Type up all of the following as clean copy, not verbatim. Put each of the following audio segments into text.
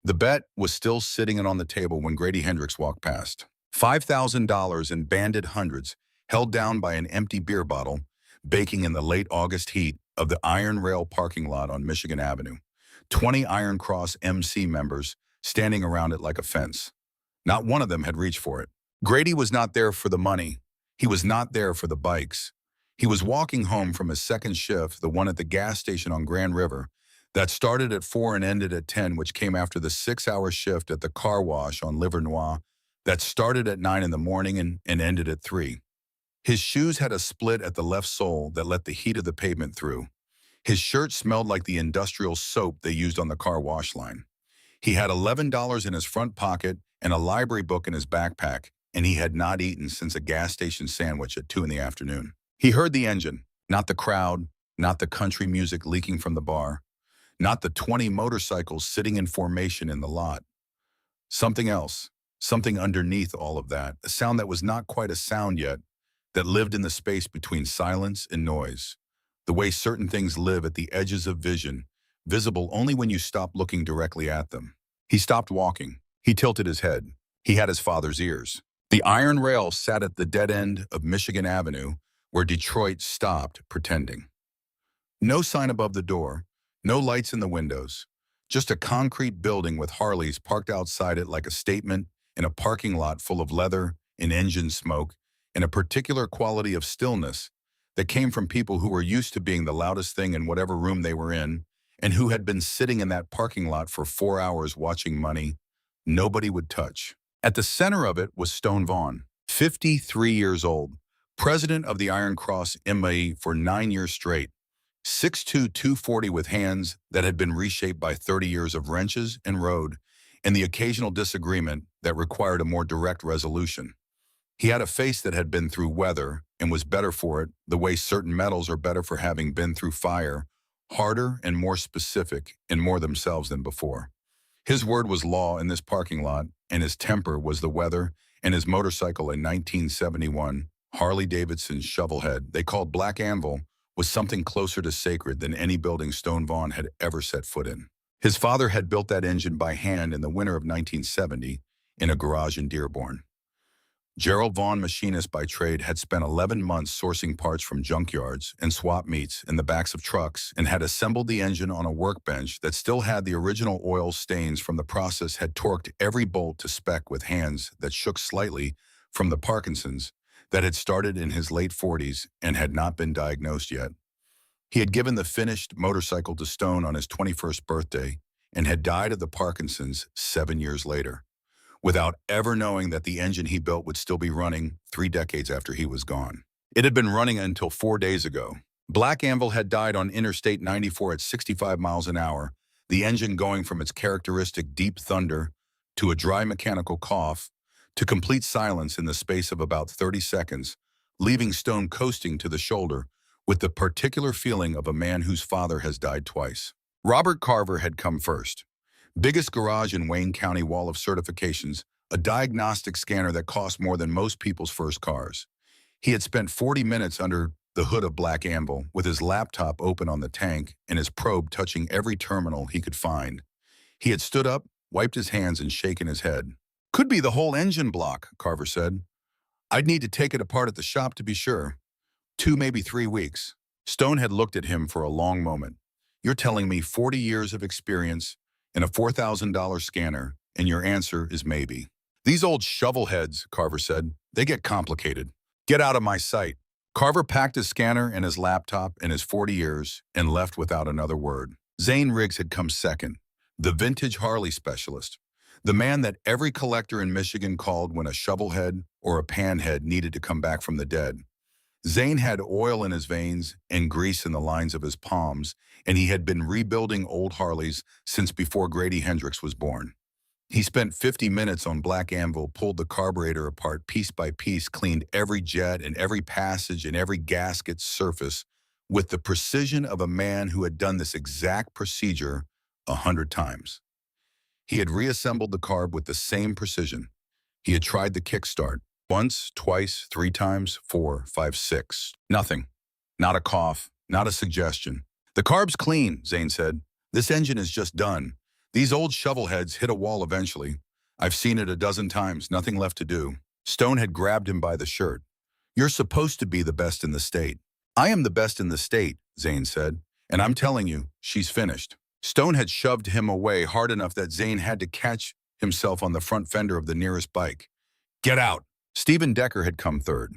The bet was still sitting on the table when Grady Hendrix walked past. $5,000 in banded hundreds, held down by an empty beer bottle, baking in the late August heat of the Iron Rail parking lot on Michigan Avenue. 20 Iron Cross MC members standing around it like a fence. Not one of them had reached for it. Grady was not there for the money. He was not there for the bikes. He was walking home from his second shift, the one at the gas station on Grand River, that started at 4 and ended at 10, which came after the 6-hour shift at the car wash on Livernois that started at 9 in the morning and ended at 3. His shoes had a split at the left sole that let the heat of the pavement through. His shirt smelled like the industrial soap they used on the car wash line. He had $11 in his front pocket and a library book in his backpack, and he had not eaten since a gas station sandwich at 2 in the afternoon. He heard the engine, not the crowd, not the country music leaking from the bar, not the 20 motorcycles sitting in formation in the lot. Something else, something underneath all of that, a sound that was not quite a sound yet, that lived in the space between silence and noise, the way certain things live at the edges of vision, visible only when you stop looking directly at them. He stopped walking. He tilted his head. He had his father's ears. The iron rail sat at the dead end of Michigan Avenue, where Detroit stopped pretending. No sign above the door, no lights in the windows, just a concrete building with Harleys parked outside it like a statement in a parking lot full of leather and engine smoke and a particular quality of stillness that came from people who were used to being the loudest thing in whatever room they were in and who had been sitting in that parking lot for 4 hours watching money nobody would touch. At the center of it was Stone Vaughn, 53 years old, president of the Iron Cross ME for 9 years straight, 6'2", 240 with hands that had been reshaped by 30 years of wrenches and road and the occasional disagreement that required a more direct resolution. He had a face that had been through weather and was better for it, the way certain metals are better for having been through fire, harder and more specific and more themselves than before. His word was law in this parking lot, and his temper was the weather, and his motorcycle, a 1971 Harley-Davidson shovelhead they called Black Anvil, was something closer to sacred than any building Stone Vaughn had ever set foot in. His father had built that engine by hand in the winter of 1970 in a garage in Dearborn. Gerald Vaughn, machinist by trade, had spent 11 months sourcing parts from junkyards and swap meets in the backs of trucks and had assembled the engine on a workbench that still had the original oil stains from the process, had torqued every bolt to spec with hands that shook slightly from the Parkinson's that had started in his late 40s and had not been diagnosed yet. He had given the finished motorcycle to Stone on his 21st birthday and had died of the Parkinson's 7 years later, without ever knowing that the engine he built would still be running 3 decades after he was gone. It had been running until 4 days ago. Black Anvil had died on Interstate 94 at 65 miles an hour, the engine going from its characteristic deep thunder to a dry mechanical cough to complete silence in the space of about 30 seconds, leaving Stone coasting to the shoulder with the particular feeling of a man whose father has died twice. Robert Carver had come first. Biggest garage in Wayne County, wall of certifications, a diagnostic scanner that cost more than most people's first cars. He had spent 40 minutes under the hood of Black Anvil with his laptop open on the tank and his probe touching every terminal he could find. He had stood up, wiped his hands, and shaken his head. "Could be the whole engine block," Carver said. "I'd need to take it apart at the shop to be sure. 2, maybe 3 weeks. Stone had looked at him for a long moment. "You're telling me 40 years of experience and a $4,000 scanner, and your answer is maybe." "These old shovelheads," Carver said, "they get complicated. Get out of my sight." Carver packed his scanner and his laptop and his 40 years and left without another word. Zane Riggs had come second, the vintage Harley specialist, the man that every collector in Michigan called when a shovelhead or a panhead needed to come back from the dead. Zane had oil in his veins and grease in the lines of his palms, and he had been rebuilding old Harleys since before Grady Hendrix was born. He spent 50 minutes on Black Anvil, pulled the carburetor apart piece by piece, cleaned every jet and every passage and every gasket surface with the precision of a man who had done this exact procedure 100 times. He had reassembled the carb with the same precision. He had tried the kickstart. Once, twice, 3 times, 4, 5, 6. Nothing. Not a cough, not a suggestion. "The carb's clean," Zane said. "This engine is just done. These old shovelheads hit a wall eventually. I've seen it a dozen times, nothing left to do. Stone had grabbed him by the shirt. You're supposed to be the best in the state. I am the best in the state, Zane said. And I'm telling you, she's finished. Stone had shoved him away hard enough that Zane had to catch himself on the front fender of the nearest bike. Get out! Stephen Decker had come third.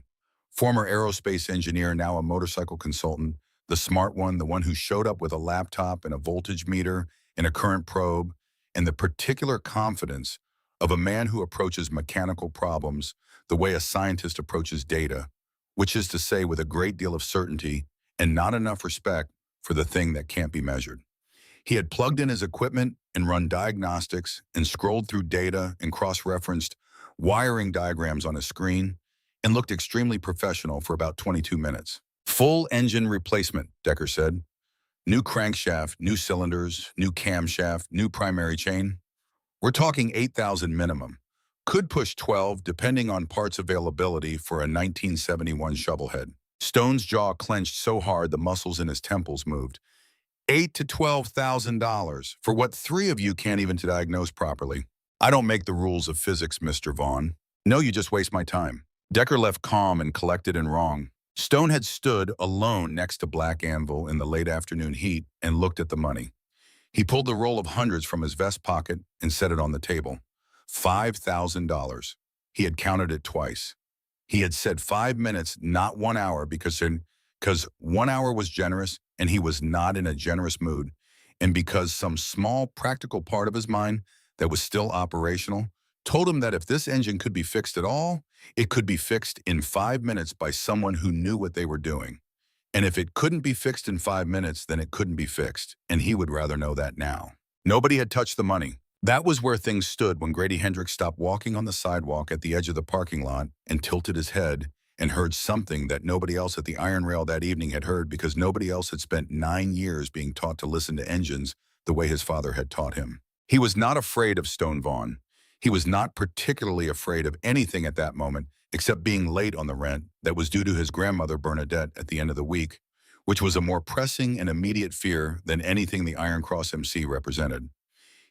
Former aerospace engineer, now a motorcycle consultant, the smart one, the one who showed up with a laptop and a voltage meter and a current probe, and the particular confidence of a man who approaches mechanical problems the way a scientist approaches data, which is to say with a great deal of certainty and not enough respect for the thing that can't be measured. He had plugged in his equipment and run diagnostics and scrolled through data and cross-referenced wiring diagrams on his screen and looked extremely professional for about 22 minutes. Full engine replacement, Decker said. New crankshaft, new cylinders, new camshaft, new primary chain. We're talking 8,000 minimum. Could push 12 depending on parts availability for a 1971 shovelhead. Stone's jaw clenched so hard the muscles in his temples moved. $8,000 to $12,000 for what three of you can't even diagnose properly. I don't make the rules of physics, Mr. Vaughn. No, you just waste my time. Decker left calm and collected and wrong. Stone had stood alone next to Black Anvil in the late afternoon heat and looked at the money. He pulled the roll of hundreds from his vest pocket and set it on the table. $5,000. He had counted it twice. He had said 5 minutes, not 1 hour, because 1 hour was generous and he was not in a generous mood, and because some small practical part of his mind that was still operational told him that if this engine could be fixed at all, it could be fixed in 5 minutes by someone who knew what they were doing. And if it couldn't be fixed in 5 minutes, then it couldn't be fixed, and he would rather know that now. Nobody had touched the money. That was where things stood when Grady Hendrix stopped walking on the sidewalk at the edge of the parking lot and tilted his head and heard something that nobody else at the iron rail that evening had heard, because nobody else had spent 9 years being taught to listen to engines the way his father had taught him. He was not afraid of Stone Vaughn. He was not particularly afraid of anything at that moment except being late on the rent that was due to his grandmother Bernadette at the end of the week, which was a more pressing and immediate fear than anything the Iron Cross MC represented.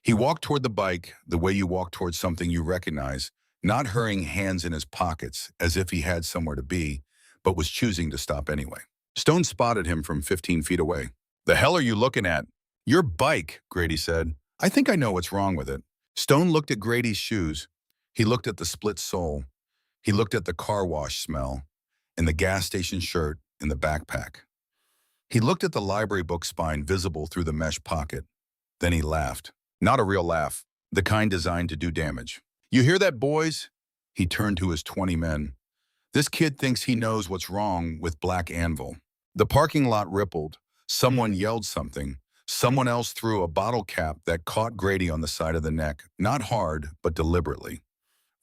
He walked toward the bike the way you walk towards something you recognize, not hurrying hands in his pockets as if he had somewhere to be, but was choosing to stop anyway. Stone spotted him from 15 feet away. "The hell are you looking at?" "Your bike," Grady said. "I think I know what's wrong with it." Stone looked at Grady's shoes. He looked at the split sole. He looked at the car wash smell and the gas station shirt in the backpack. He looked at the library book spine visible through the mesh pocket. Then he laughed. Not a real laugh, the kind designed to do damage. "You hear that, boys?" He turned to his 20 men. "This kid thinks he knows what's wrong with Black Anvil." The parking lot rippled. Someone yelled something. Someone else threw a bottle cap that caught Grady on the side of the neck, not hard, but deliberately.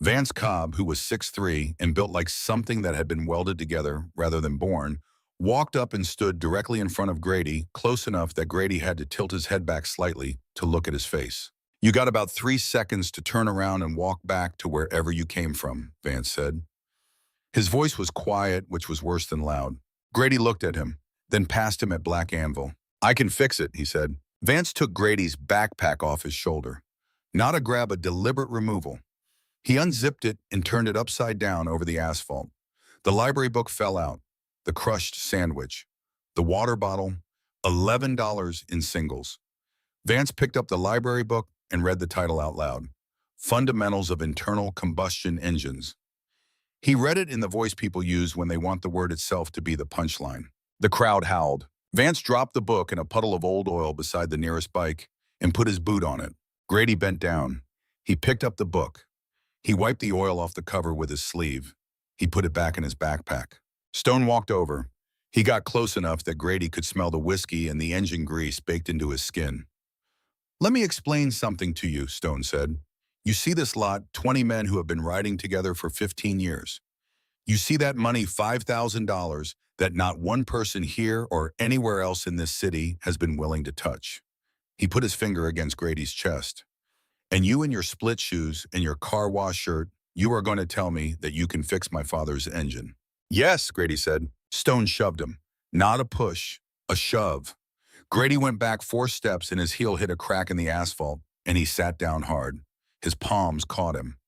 Vance Cobb, who was 6'3" and built like something that had been welded together rather than born, walked up and stood directly in front of Grady, close enough that Grady had to tilt his head back slightly to look at his face. "You got about 3 seconds to turn around and walk back to wherever you came from," Vance said. His voice was quiet, which was worse than loud. Grady looked at him, then passed him at Black Anvil. "I can fix it," he said. Vance took Grady's backpack off his shoulder. Not a grab, a deliberate removal. He unzipped it and turned it upside down over the asphalt. The library book fell out. The crushed sandwich. The water bottle. $11 in singles. Vance picked up the library book and read the title out loud. Fundamentals of Internal Combustion Engines. He read it in the voice people use when they want the word itself to be the punchline. The crowd howled. Vance dropped the book in a puddle of old oil beside the nearest bike and put his boot on it. Grady bent down. He picked up the book. He wiped the oil off the cover with his sleeve. He put it back in his backpack. Stone walked over. He got close enough that Grady could smell the whiskey and the engine grease baked into his skin. "Let me explain something to you," Stone said. "You see this lot, 20 men who have been riding together for 15 years. You see that money, $5,000, that not one person here or anywhere else in this city has been willing to touch." He put his finger against Grady's chest. "And you in your split shoes and your car wash shirt, you are going to tell me that you can fix my father's engine." "Yes," Grady said. Stone shoved him. Not a push, a shove. Grady went back 4 steps and his heel hit a crack in the asphalt, and he sat down hard. His palms caught him.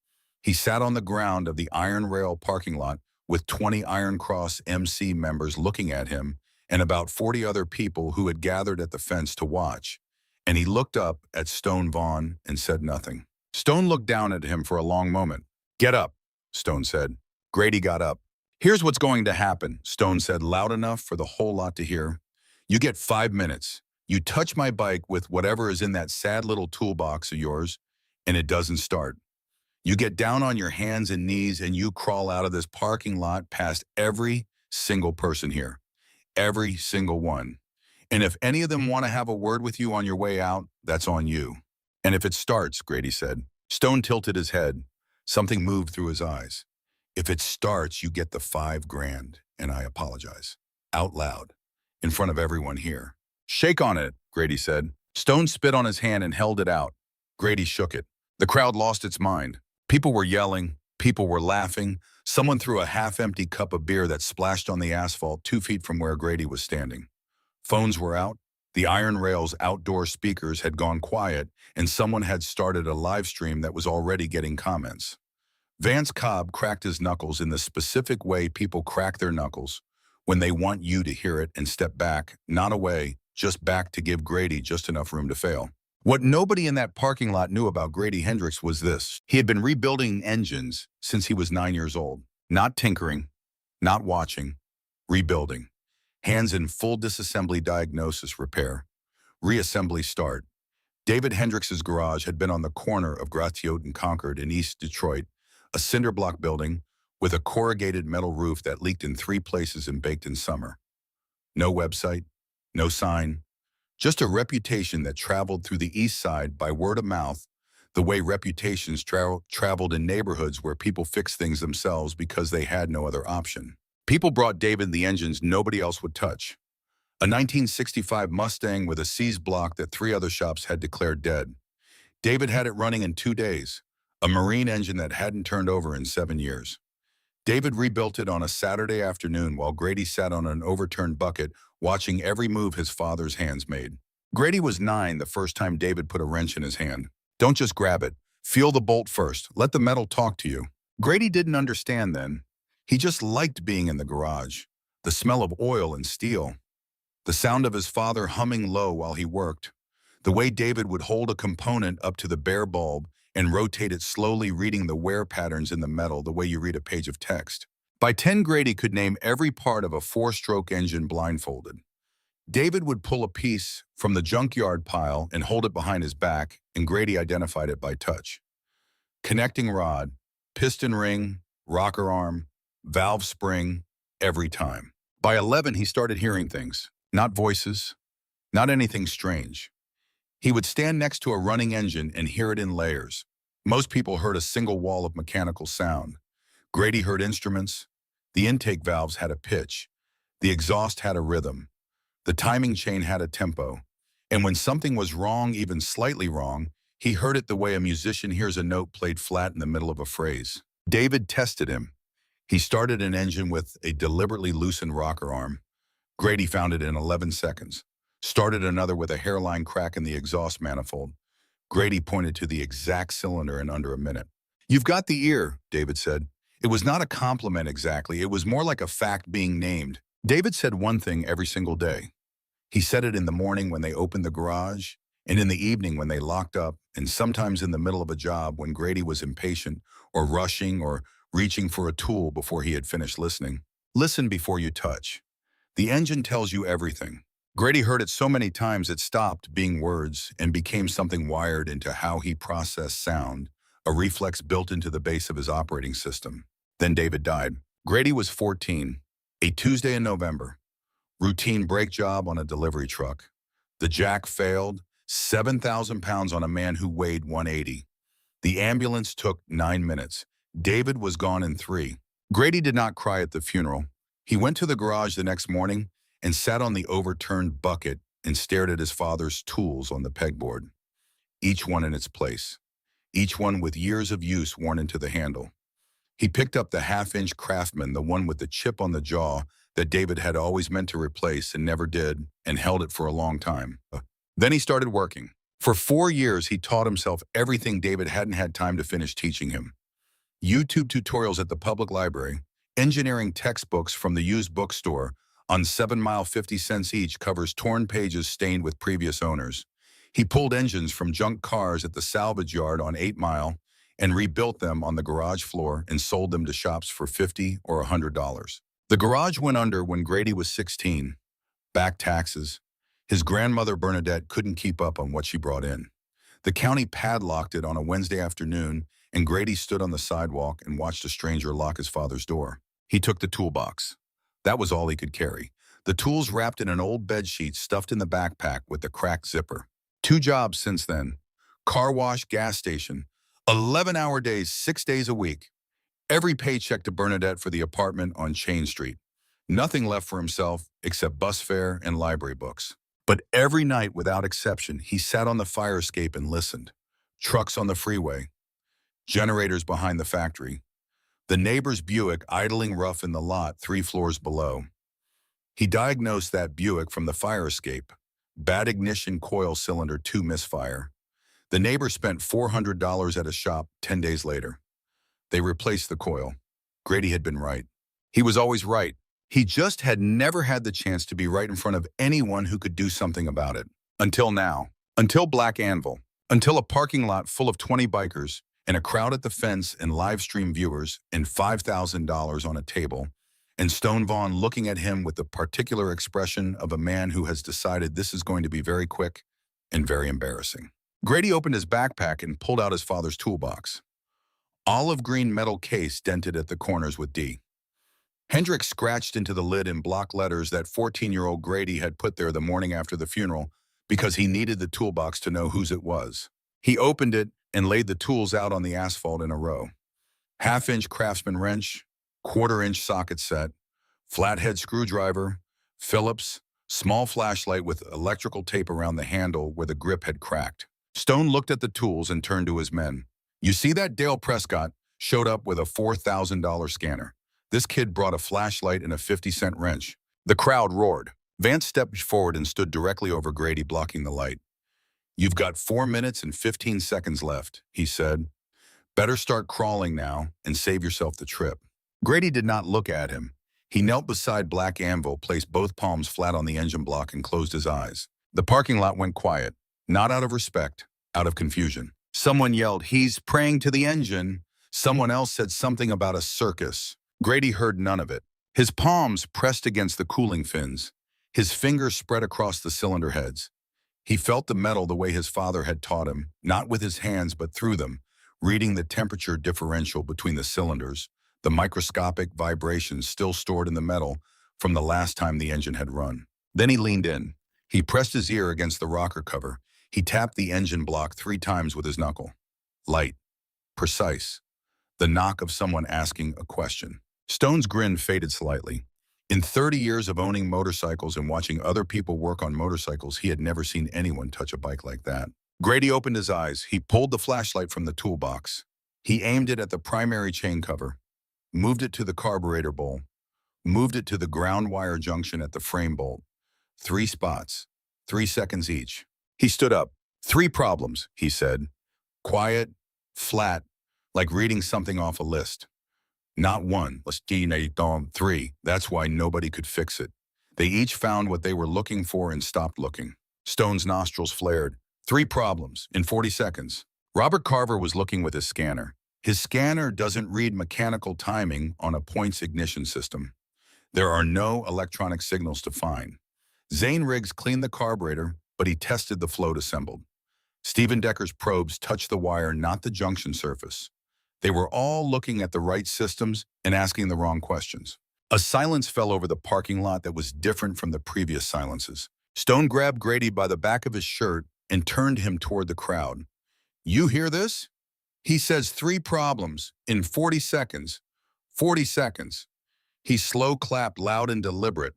He sat on the ground of the Iron Rail parking lot with 20 Iron Cross MC members looking at him and about 40 other people who had gathered at the fence to watch. And he looked up at Stone Vaughn and said nothing. Stone looked down at him for a long moment. "Get up," Stone said. Grady got up. "Here's what's going to happen," Stone said loud enough for the whole lot to hear. "You get 5 minutes. You touch my bike with whatever is in that sad little toolbox of yours, and it doesn't start. You get down on your hands and knees and you crawl out of this parking lot past every single person here. Every single one. And if any of them want to have a word with you on your way out, that's on you." "And if it starts," Grady said. Stone tilted his head. Something moved through his eyes. "If it starts, you get the 5 grand, and I apologize." Out loud, in front of everyone here. "Shake on it," Grady said. Stone spit on his hand and held it out. Grady shook it. The crowd lost its mind. People were yelling. People were laughing. Someone threw a half-empty cup of beer that splashed on the asphalt 2 feet from where Grady was standing. Phones were out. The Iron Rail's outdoor speakers had gone quiet, and someone had started a live stream that was already getting comments. Vance Cobb cracked his knuckles in the specific way people crack their knuckles when they want you to hear it and step back, not away, just back to give Grady just enough room to fail. What nobody in that parking lot knew about Grady Hendrix was this. He had been rebuilding engines since he was 9 years old. Not tinkering, not watching, rebuilding. Hands in full disassembly, diagnosis, repair. Reassembly, start. David Hendrix's garage had been on the corner of Gratiot and Concord in East Detroit, a cinder block building with a corrugated metal roof that leaked in 3 places and baked in summer. No website, no sign, just a reputation that traveled through the East Side by word of mouth, the way reputations traveled in neighborhoods where people fixed things themselves because they had no other option. People brought David the engines nobody else would touch. A 1965 Mustang with a seized block that 3 other shops had declared dead. David had it running in 2 days, a marine engine that hadn't turned over in 7 years. David rebuilt it on a Saturday afternoon while Grady sat on an overturned bucket watching every move his father's hands made. Grady was 9 the first time David put a wrench in his hand. "Don't just grab it. Feel the bolt first. Let the metal talk to you." Grady didn't understand then. He just liked being in the garage. The smell of oil and steel. The sound of his father humming low while he worked. The way David would hold a component up to the bare bulb and rotate it slowly, reading the wear patterns in the metal the way you read a page of text. By 10, Grady could name every part of a 4-stroke engine blindfolded. David would pull a piece from the junkyard pile and hold it behind his back, and Grady identified it by touch. Connecting rod, piston ring, rocker arm, valve spring, every time. By 11, he started hearing things. Not voices, not anything strange. He would stand next to a running engine and hear it in layers. Most people heard a single wall of mechanical sound. Grady heard instruments. The intake valves had a pitch. The exhaust had a rhythm. The timing chain had a tempo. And when something was wrong, even slightly wrong, he heard it the way a musician hears a note played flat in the middle of a phrase. David tested him. He started an engine with a deliberately loosened rocker arm. Grady found it in 11 seconds. Started another with a hairline crack in the exhaust manifold. Grady pointed to the exact cylinder in under a minute. "You've got the ear," David said. It was not a compliment exactly. It was more like a fact being named. David said one thing every single day. He said it in the morning when they opened the garage, and in the evening when they locked up, and sometimes in the middle of a job when Grady was impatient or rushing or reaching for a tool before he had finished listening. "Listen before you touch. The engine tells you everything." Grady heard it so many times it stopped being words and became something wired into how he processed sound, a reflex built into the base of his operating system. Then David died. Grady was 14, a Tuesday in November. Routine brake job on a delivery truck. The jack failed, 7,000 pounds on a man who weighed 180. The ambulance took 9 minutes. David was gone in 3. Grady did not cry at the funeral. He went to the garage the next morning and sat on the overturned bucket and stared at his father's tools on the pegboard, each one in its place, each one with years of use worn into the handle. He picked up the half-inch Craftsman, the one with the chip on the jaw that David had always meant to replace and never did, and held it for a long time. Then he started working. For 4 years, he taught himself everything David hadn't had time to finish teaching him. YouTube tutorials at the public library, engineering textbooks from the used bookstore on 7 Mile 50 cents each covers torn pages stained with previous owners. He pulled engines from junk cars at the salvage yard on 8 Mile and rebuilt them on the garage floor and sold them to shops for $50 or $100. The garage went under when Grady was 16. Back taxes. His grandmother Bernadette couldn't keep up on what she brought in. The county padlocked it on a Wednesday afternoon, and Grady stood on the sidewalk and watched a stranger lock his father's door. He took the toolbox. That was all he could carry. The tools wrapped in an old bedsheet stuffed in the backpack with the cracked zipper. 2 jobs since then. Car wash, gas station. 11-hour days, 6 days a week. Every paycheck to Bernadette for the apartment on Chain Street. Nothing left for himself except bus fare and library books. But every night, without exception, he sat on the fire escape and listened. Trucks on the freeway. Generators behind the factory. The neighbor's Buick idling rough in the lot 3 floors below. He diagnosed that Buick from the fire escape. Bad ignition coil cylinder 2 misfire. The neighbor spent $400 at a shop 10 days later. They replaced the coil. Grady had been right. He was always right. He just had never had the chance to be right in front of anyone who could do something about it. Until now. Until Black Anvil. Until a parking lot full of 20 bikers and a crowd at the fence and live stream viewers and $5,000 on a table, and Stone Vaughn looking at him with the particular expression of a man who has decided this is going to be very quick and very embarrassing. Grady opened his backpack and pulled out his father's toolbox. Olive green metal case dented at the corners with D. Hendricks scratched into the lid in block letters that 14-year-old Grady had put there the morning after the funeral because he needed the toolbox to know whose it was. He opened it and laid the tools out on the asphalt in a row. Half-inch Craftsman wrench, quarter-inch socket set, flathead screwdriver, Phillips, small flashlight with electrical tape around the handle where the grip had cracked. Stone looked at the tools and turned to his men. "You see that Dale Prescott showed up with a $4,000 scanner. This kid brought a flashlight and a 50-cent wrench." The crowd roared. Vance stepped forward and stood directly over Grady, blocking the light. "You've got 4 minutes and 15 seconds left," he said. "Better start crawling now and save yourself the trip." Grady did not look at him. He knelt beside Black Anvil, placed both palms flat on the engine block, and closed his eyes. The parking lot went quiet, not out of respect, out of confusion. Someone yelled, "He's praying to the engine." Someone else said something about a circus. Grady heard none of it. His palms pressed against the cooling fins. His fingers spread across the cylinder heads. He felt the metal the way his father had taught him, not with his hands but through them, reading the temperature differential between the cylinders, the microscopic vibrations still stored in the metal from the last time the engine had run. Then he leaned in. He pressed his ear against the rocker cover. He tapped the engine block 3 times with his knuckle. Light. Precise. The knock of someone asking a question. Stone's grin faded slightly. In 30 years of owning motorcycles and watching other people work on motorcycles, he had never seen anyone touch a bike like that. Grady opened his eyes. He pulled the flashlight from the toolbox. He aimed it at the primary chain cover, moved it to the carburetor bowl, moved it to the ground wire junction at the frame bolt. 3 spots, 3 seconds each. He stood up. 3 problems, he said. Quiet, flat, like reading something off a list. Not 1, let's 3. That's why nobody could fix it. They each found what they were looking for and stopped looking. Stone's nostrils flared. 3 problems in 40 seconds. Robert Carver was looking with his scanner. His scanner doesn't read mechanical timing on a points ignition system. There are no electronic signals to find. Zane Riggs cleaned the carburetor, but he tested the float assembled. Stephen Decker's probes touched the wire, not the junction surface. They were all looking at the right systems and asking the wrong questions. A silence fell over the parking lot that was different from the previous silences. Stone grabbed Grady by the back of his shirt and turned him toward the crowd. "You hear this? He says 3 problems in 40 seconds. 40 seconds. He slow clapped loud and deliberate.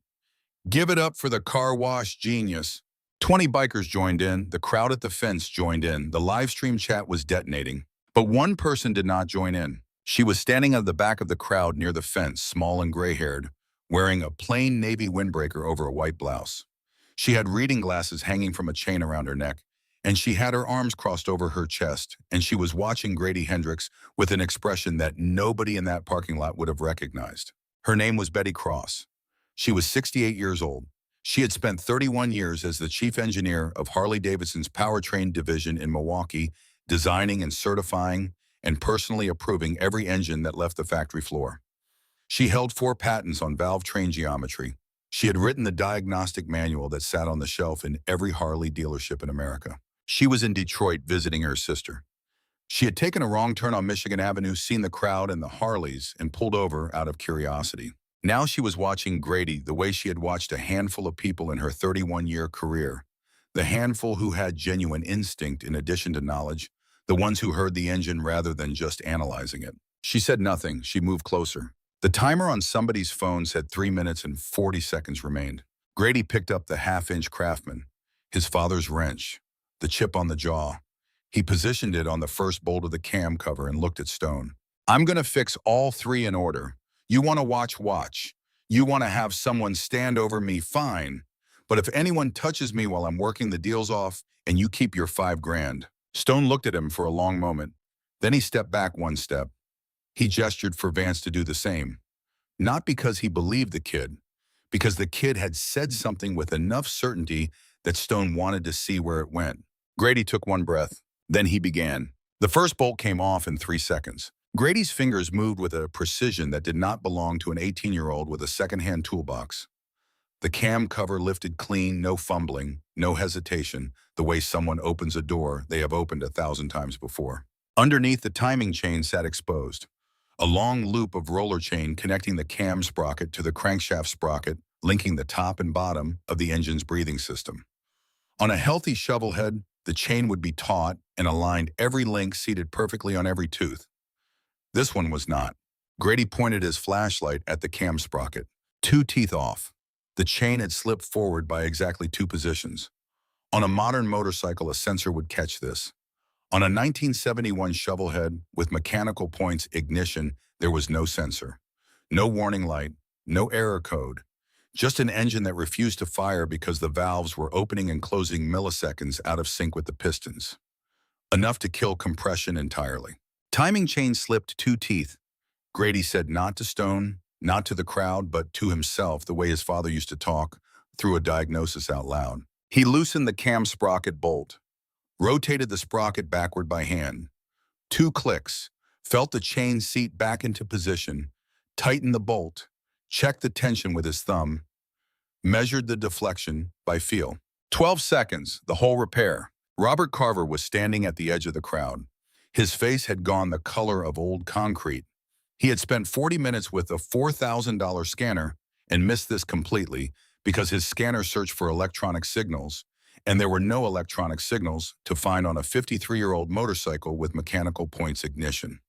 Give it up for the car wash genius." 20 bikers joined in. The crowd at the fence joined in. The live stream chat was detonating. But one person did not join in. She was standing at the back of the crowd near the fence, small and gray-haired, wearing a plain navy windbreaker over a white blouse. She had reading glasses hanging from a chain around her neck, and she had her arms crossed over her chest, and she was watching Grady Hendrix with an expression that nobody in that parking lot would have recognized. Her name was Betty Cross. She was 68 years old. She had spent 31 years as the chief engineer of Harley-Davidson's powertrain division in Milwaukee, designing and certifying and personally approving every engine that left the factory floor. She held 4 patents on valve train geometry. She had written the diagnostic manual that sat on the shelf in every Harley dealership in America. She was in Detroit visiting her sister. She had taken a wrong turn on Michigan Avenue, seen the crowd and the Harleys, and pulled over out of curiosity. Now she was watching Grady the way she had watched a handful of people in her 31-year career. The handful who had genuine instinct in addition to knowledge, the ones who heard the engine rather than just analyzing it. She said nothing. She moved closer. The timer on somebody's phone said 3 minutes and 40 seconds remained. Grady picked up the half-inch Craftsman, his father's wrench, the chip on the jaw. He positioned it on the first bolt of the cam cover and looked at Stone. "I'm going to fix all 3 in order. You want to watch. You want to have someone stand over me, fine. But if anyone touches me while I'm working the deals off, and you keep your $5,000. Stone looked at him for a long moment. Then he stepped back 1 step. He gestured for Vance to do the same. Not because he believed the kid, because the kid had said something with enough certainty that Stone wanted to see where it went. Grady took 1 breath. Then he began. The first bolt came off in 3 seconds. Grady's fingers moved with a precision that did not belong to an 18-year-old with a second-hand toolbox. The cam cover lifted clean, no fumbling, no hesitation, the way someone opens a door they have opened 1,000 times before. Underneath, the timing chain sat exposed. A long loop of roller chain connecting the cam sprocket to the crankshaft sprocket, linking the top and bottom of the engine's breathing system. On a healthy shovel head, the chain would be taut and aligned, every link seated perfectly on every tooth. This one was not. Grady pointed his flashlight at the cam sprocket. 2 teeth off. The chain had slipped forward by exactly 2 positions. On a modern motorcycle, a sensor would catch this. On a 1971 shovel head with mechanical points ignition, there was no sensor. No warning light, no error code. Just an engine that refused to fire because the valves were opening and closing milliseconds out of sync with the pistons. Enough to kill compression entirely. Timing chain slipped 2 teeth. Grady said not to Stone, not to the crowd, but to himself, the way his father used to talk, through a diagnosis out loud. He loosened the cam sprocket bolt, rotated the sprocket backward by hand. 2 clicks, felt the chain seat back into position, tightened the bolt, checked the tension with his thumb, measured the deflection by feel. 12 seconds, the whole repair. Robert Carver was standing at the edge of the crowd. His face had gone the color of old concrete. He had spent 40 minutes with a $4,000 scanner and missed this completely because his scanner searched for electronic signals, and there were no electronic signals to find on a 53-year-old motorcycle with mechanical points ignition.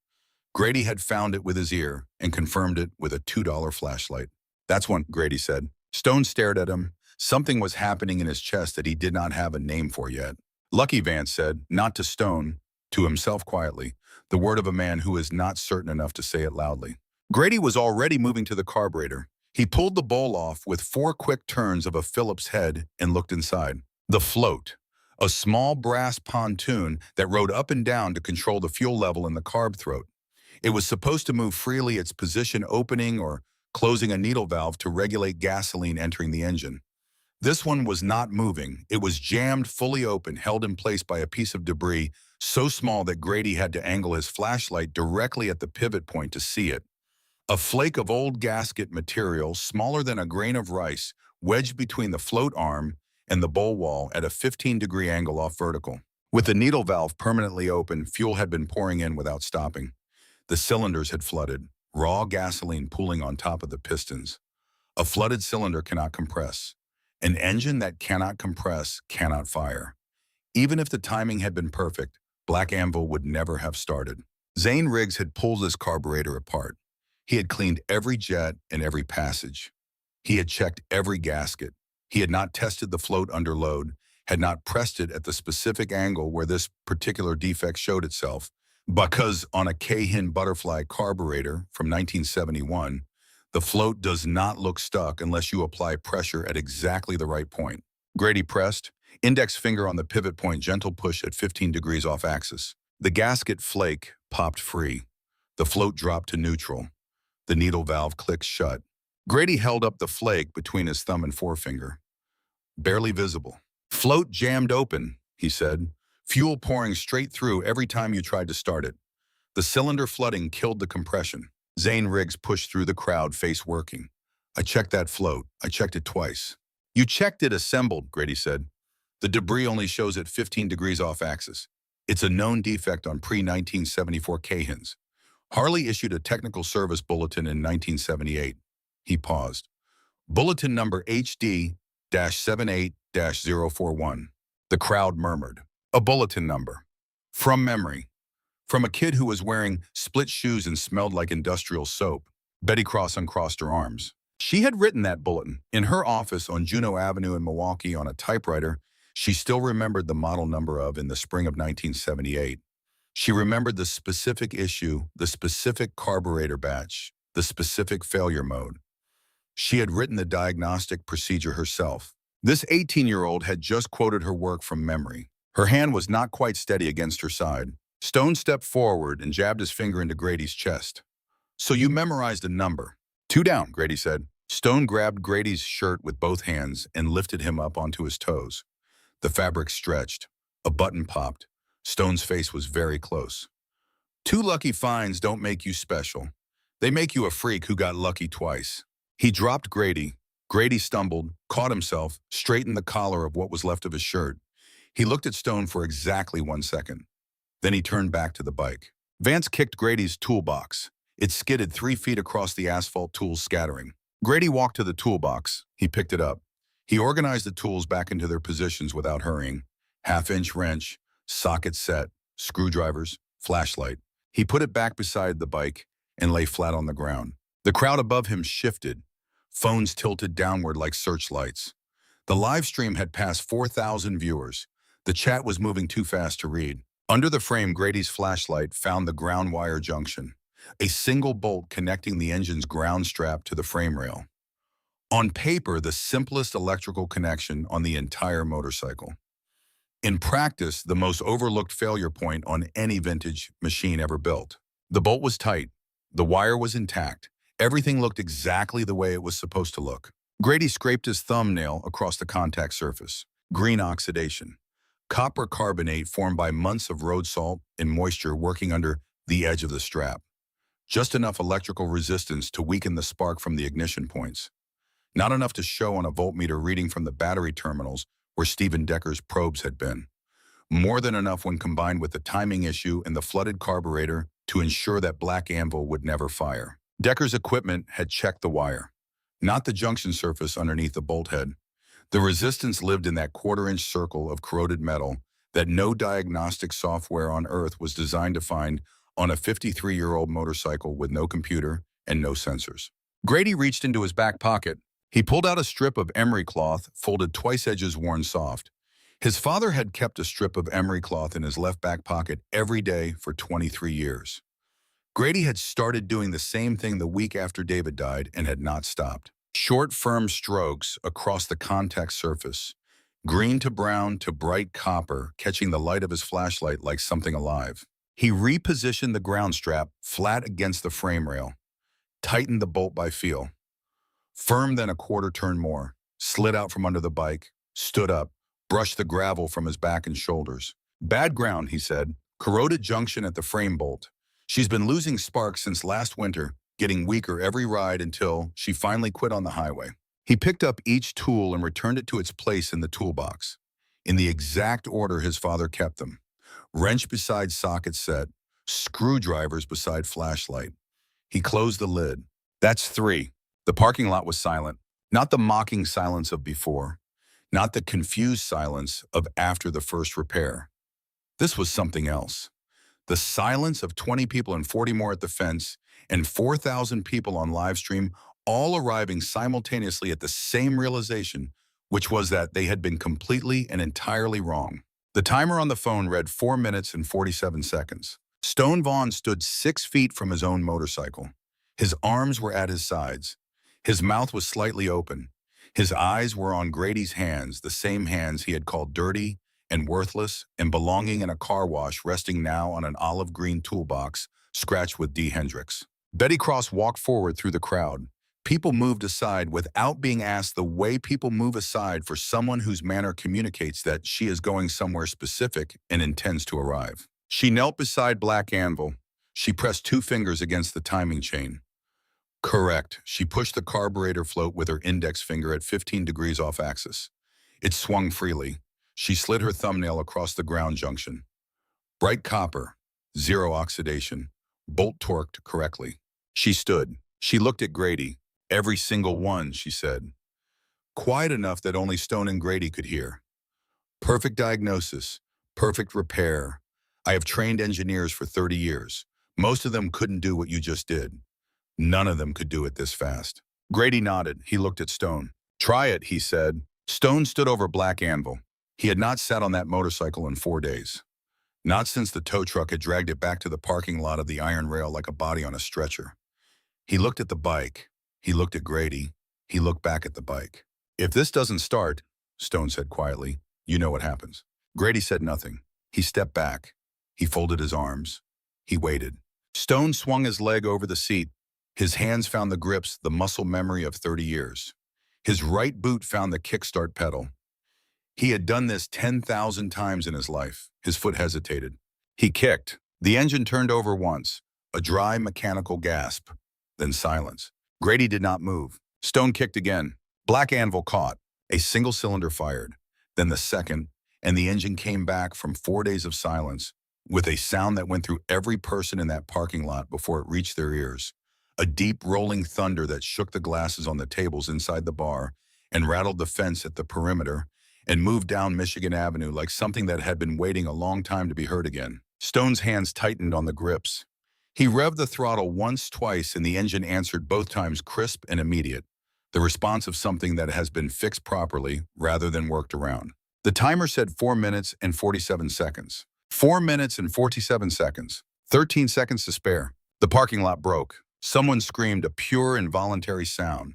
Grady had found it with his ear and confirmed it with a $2 flashlight. "That's one," Grady said. Stone stared at him. Something was happening in his chest that he did not have a name for yet. "Lucky," Vance said, not to Stone, to himself quietly, the word of a man who is not certain enough to say it loudly. Grady was already moving to the carburetor. He pulled the bowl off with 4 quick turns of a Phillips head and looked inside. The float, a small brass pontoon that rode up and down to control the fuel level in the carb throat. It was supposed to move freely, its position opening or closing a needle valve to regulate gasoline entering the engine. This one was not moving. It was jammed fully open, held in place by a piece of debris so small that Grady had to angle his flashlight directly at the pivot point to see it. A flake of old gasket material, smaller than a grain of rice, wedged between the float arm and the bowl wall at a 15-degree angle off vertical. With the needle valve permanently open, fuel had been pouring in without stopping. The cylinders had flooded, raw gasoline pooling on top of the pistons. A flooded cylinder cannot compress. An engine that cannot compress cannot fire. Even if the timing had been perfect, Black Anvil would never have started. Zane Riggs had pulled his carburetor apart. He had cleaned every jet and every passage. He had checked every gasket. He had not tested the float under load, had not pressed it at the specific angle where this particular defect showed itself, because on a Cahin Butterfly carburetor from 1971, the float does not look stuck unless you apply pressure at exactly the right point. Grady pressed, Index finger on the pivot point, gentle push at 15 degrees off axis. The gasket flake popped free. The float dropped to neutral. The needle valve clicked shut. Grady held up the flake between his thumb and forefinger. Barely visible. Float jammed open, he said. Fuel pouring straight through every time you tried to start it. The cylinder flooding killed the compression. Zane Riggs pushed through the crowd, face working. I checked that float. I checked it twice. You checked it assembled, Grady said. The debris only shows at 15 degrees off axis. It's a known defect on pre-1974 Cahans. Harley issued a technical service bulletin in 1978. He paused. Bulletin number HD-78-041. The crowd murmured. A bulletin number. From memory. From a kid who was wearing split shoes and smelled like industrial soap. Betty Cross uncrossed her arms. She had written that bulletin in her office on Juneau Avenue in Milwaukee on a typewriter she still remembered the model number of in the spring of 1978. She remembered the specific issue, the specific carburetor batch, the specific failure mode. She had written the diagnostic procedure herself. This 18-year-old had just quoted her work from memory. Her hand was not quite steady against her side. Stone stepped forward and jabbed his finger into Grady's chest. So you memorized a number. 2 down, Grady said. Stone grabbed Grady's shirt with both hands and lifted him up onto his toes. The fabric stretched. A button popped. Stone's face was very close. 2 lucky finds don't make you special. They make you a freak who got lucky twice. He dropped Grady. Grady stumbled, caught himself, straightened the collar of what was left of his shirt. He looked at Stone for exactly 1 second. Then he turned back to the bike. Vance kicked Grady's toolbox. It skidded 3 feet across the asphalt, tools scattering. Grady walked to the toolbox. He picked it up. He organized the tools back into their positions without hurrying. Half-inch wrench, socket set, screwdrivers, flashlight. He put it back beside the bike and lay flat on the ground. The crowd above him shifted. Phones tilted downward like searchlights. The live stream had passed 4,000 viewers. The chat was moving too fast to read. Under the frame, Grady's flashlight found the ground wire junction, a single bolt connecting the engine's ground strap to the frame rail. On paper, the simplest electrical connection on the entire motorcycle. In practice, the most overlooked failure point on any vintage machine ever built. The bolt was tight. The wire was intact. Everything looked exactly the way it was supposed to look. Grady scraped his thumbnail across the contact surface. Green oxidation. Copper carbonate formed by months of road salt and moisture working under the edge of the strap. Just enough electrical resistance to weaken the spark from the ignition points. Not enough to show on a voltmeter reading from the battery terminals where Stephen Decker's probes had been. More than enough when combined with the timing issue and the flooded carburetor to ensure that Black Anvil would never fire. Decker's equipment had checked the wire, not the junction surface underneath the bolt head. The resistance lived in that quarter-inch circle of corroded metal that no diagnostic software on Earth was designed to find on a 53-year-old motorcycle with no computer and no sensors. Grady reached into his back pocket. He pulled out a strip of emery cloth, folded twice edges worn soft. His father had kept a strip of emery cloth in his left back pocket every day for 23 years. Grady had started doing the same thing the week after David died and had not stopped. Short, firm strokes across the contact surface, green to brown to bright copper, catching the light of his flashlight like something alive. He repositioned the ground strap flat against the frame rail, tightened the bolt by feel. Firm then a quarter turn more, slid out from under the bike, stood up, brushed the gravel from his back and shoulders. Bad ground, he said. Corroded junction at the frame bolt. She's been losing spark since last winter, getting weaker every ride until she finally quit on the highway. He picked up each tool and returned it to its place in the toolbox, in the exact order his father kept them. Wrench beside socket set, screwdrivers beside flashlight. He closed the lid. That's 3. The parking lot was silent, not the mocking silence of before, not the confused silence of after the first repair. This was something else. The silence of 20 people and 40 more at the fence and 4,000 people on live stream, all arriving simultaneously at the same realization, which was that they had been completely and entirely wrong. The timer on the phone read 4 minutes and 47 seconds. Stone Vaughn stood 6 feet from his own motorcycle. His arms were at his sides. His mouth was slightly open. His eyes were on Grady's hands, the same hands he had called dirty and worthless and belonging in a car wash, resting now on an olive green toolbox scratched with D. Hendricks. Betty Cross walked forward through the crowd. People moved aside without being asked, the way people move aside for someone whose manner communicates that she is going somewhere specific and intends to arrive. She knelt beside Black Anvil. She pressed 2 fingers against the timing chain. Correct. She pushed the carburetor float with her index finger at 15 degrees off axis. It swung freely. She slid her thumbnail across the ground junction. Bright copper, 0 oxidation, bolt torqued correctly. She stood. She looked at Grady. Every single one, she said. Quiet enough that only Stone and Grady could hear. Perfect diagnosis, perfect repair. I have trained engineers for 30 years. Most of them couldn't do what you just did. None of them could do it this fast. Grady nodded. He looked at Stone. Try it, he said. Stone stood over Black Anvil. He had not sat on that motorcycle in 4 days. Not since the tow truck had dragged it back to the parking lot of the iron rail like a body on a stretcher. He looked at the bike. He looked at Grady. He looked back at the bike. If this doesn't start, Stone said quietly, you know what happens. Grady said nothing. He stepped back. He folded his arms. He waited. Stone swung his leg over the seat. His hands found the grips, the muscle memory of 30 years. His right boot found the kickstart pedal. He had done this 10,000 times in his life. His foot hesitated. He kicked. The engine turned over once, a dry mechanical gasp, then silence. Grady did not move. Stone kicked again. Black Anvil caught. A single cylinder fired. Then the second, and the engine came back from 4 days of silence with a sound that went through every person in that parking lot before it reached their ears. A deep rolling thunder that shook the glasses on the tables inside the bar and rattled the fence at the perimeter and moved down Michigan Avenue like something that had been waiting a long time to be heard again. Stone's hands tightened on the grips. He revved the throttle once, twice, and the engine answered both times crisp and immediate, the response of something that has been fixed properly rather than worked around. The timer said 4 minutes and 47 seconds. 4 minutes and 47 seconds. 13 seconds to spare. The parking lot broke. Someone screamed a pure, involuntary sound.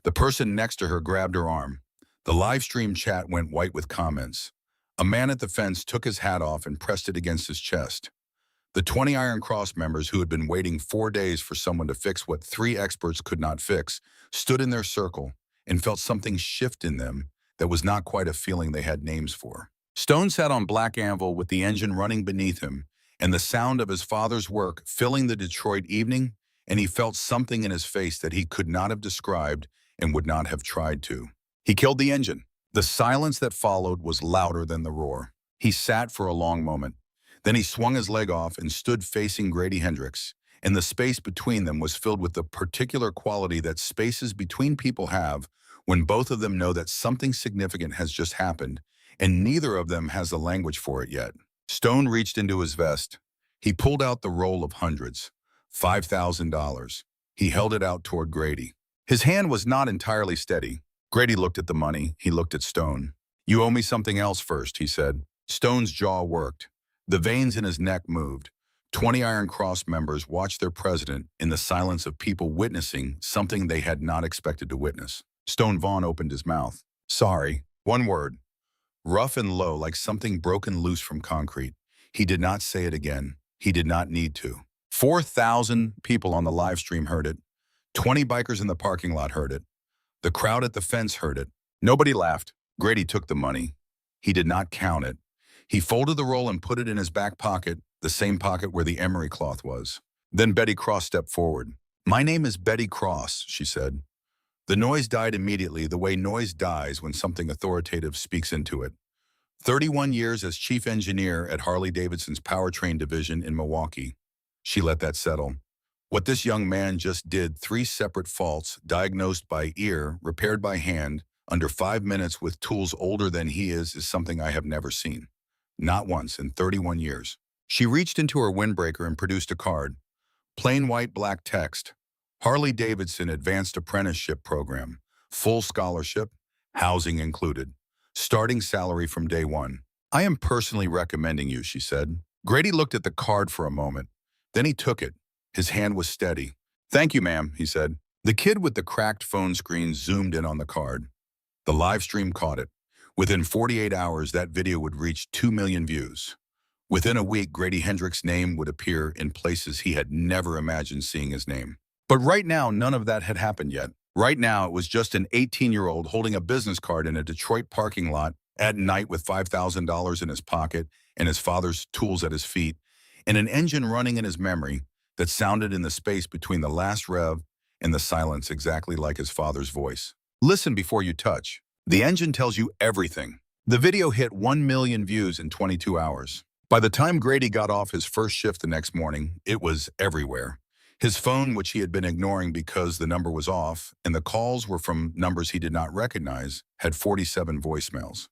The person next to her grabbed her arm. The live stream chat went white with comments. A man at the fence took his hat off and pressed it against his chest. The 20 Iron Cross members who had been waiting 4 days for someone to fix what 3 experts could not fix stood in their circle and felt something shift in them that was not quite a feeling they had names for. Stone sat on Black Anvil with the engine running beneath him and the sound of his father's work filling the Detroit evening, and he felt something in his face that he could not have described and would not have tried to. He killed the engine. The silence that followed was louder than the roar. He sat for a long moment. Then he swung his leg off and stood facing Grady Hendricks, and the space between them was filled with the particular quality that spaces between people have when both of them know that something significant has just happened, and neither of them has the language for it yet. Stone reached into his vest. He pulled out the roll of hundreds, $5,000. He held it out toward Grady. His hand was not entirely steady. Grady looked at the money. He looked at Stone. You owe me something else first, he said. Stone's jaw worked. The veins in his neck moved. 20 Iron Cross members watched their president in the silence of people witnessing something they had not expected to witness. Stone Vaughn opened his mouth. Sorry. One word. Rough and low, like something broken loose from concrete. He did not say it again. He did not need to. 4,000 people on the live stream heard it. 20 bikers in the parking lot heard it. The crowd at the fence heard it. Nobody laughed. Grady took the money. He did not count it. He folded the roll and put it in his back pocket, the same pocket where the emery cloth was. Then Betty Cross stepped forward. My name is Betty Cross, she said. The noise died immediately, the way noise dies when something authoritative speaks into it. 31 years as chief engineer at Harley-Davidson's powertrain division in Milwaukee. She let that settle. What this young man just did, 3 separate faults, diagnosed by ear, repaired by hand, under 5 minutes with tools older than he is something I have never seen. Not once in 31 years. She reached into her windbreaker and produced a card. Plain white black text. Harley-Davidson Advanced Apprenticeship Program. Full scholarship, housing included. Starting salary from day 1. I am personally recommending you, she said. Grady looked at the card for a moment. Then he took it. His hand was steady. Thank you, ma'am, he said. The kid with the cracked phone screen zoomed in on the card. The live stream caught it. Within 48 hours, that video would reach 2 million views. Within a week, Grady Hendrix' name would appear in places he had never imagined seeing his name. But right now, none of that had happened yet. Right now, it was just an 18-year-old holding a business card in a Detroit parking lot at night with $5,000 in his pocket and his father's tools at his feet, and an engine running in his memory that sounded in the space between the last rev and the silence exactly like his father's voice. Listen before you touch. The engine tells you everything. The video hit 1 million views in 22 hours. By the time Grady got off his first shift the next morning, it was everywhere. His phone, which he had been ignoring because the number was off, and the calls were from numbers he did not recognize, had 47 voicemails.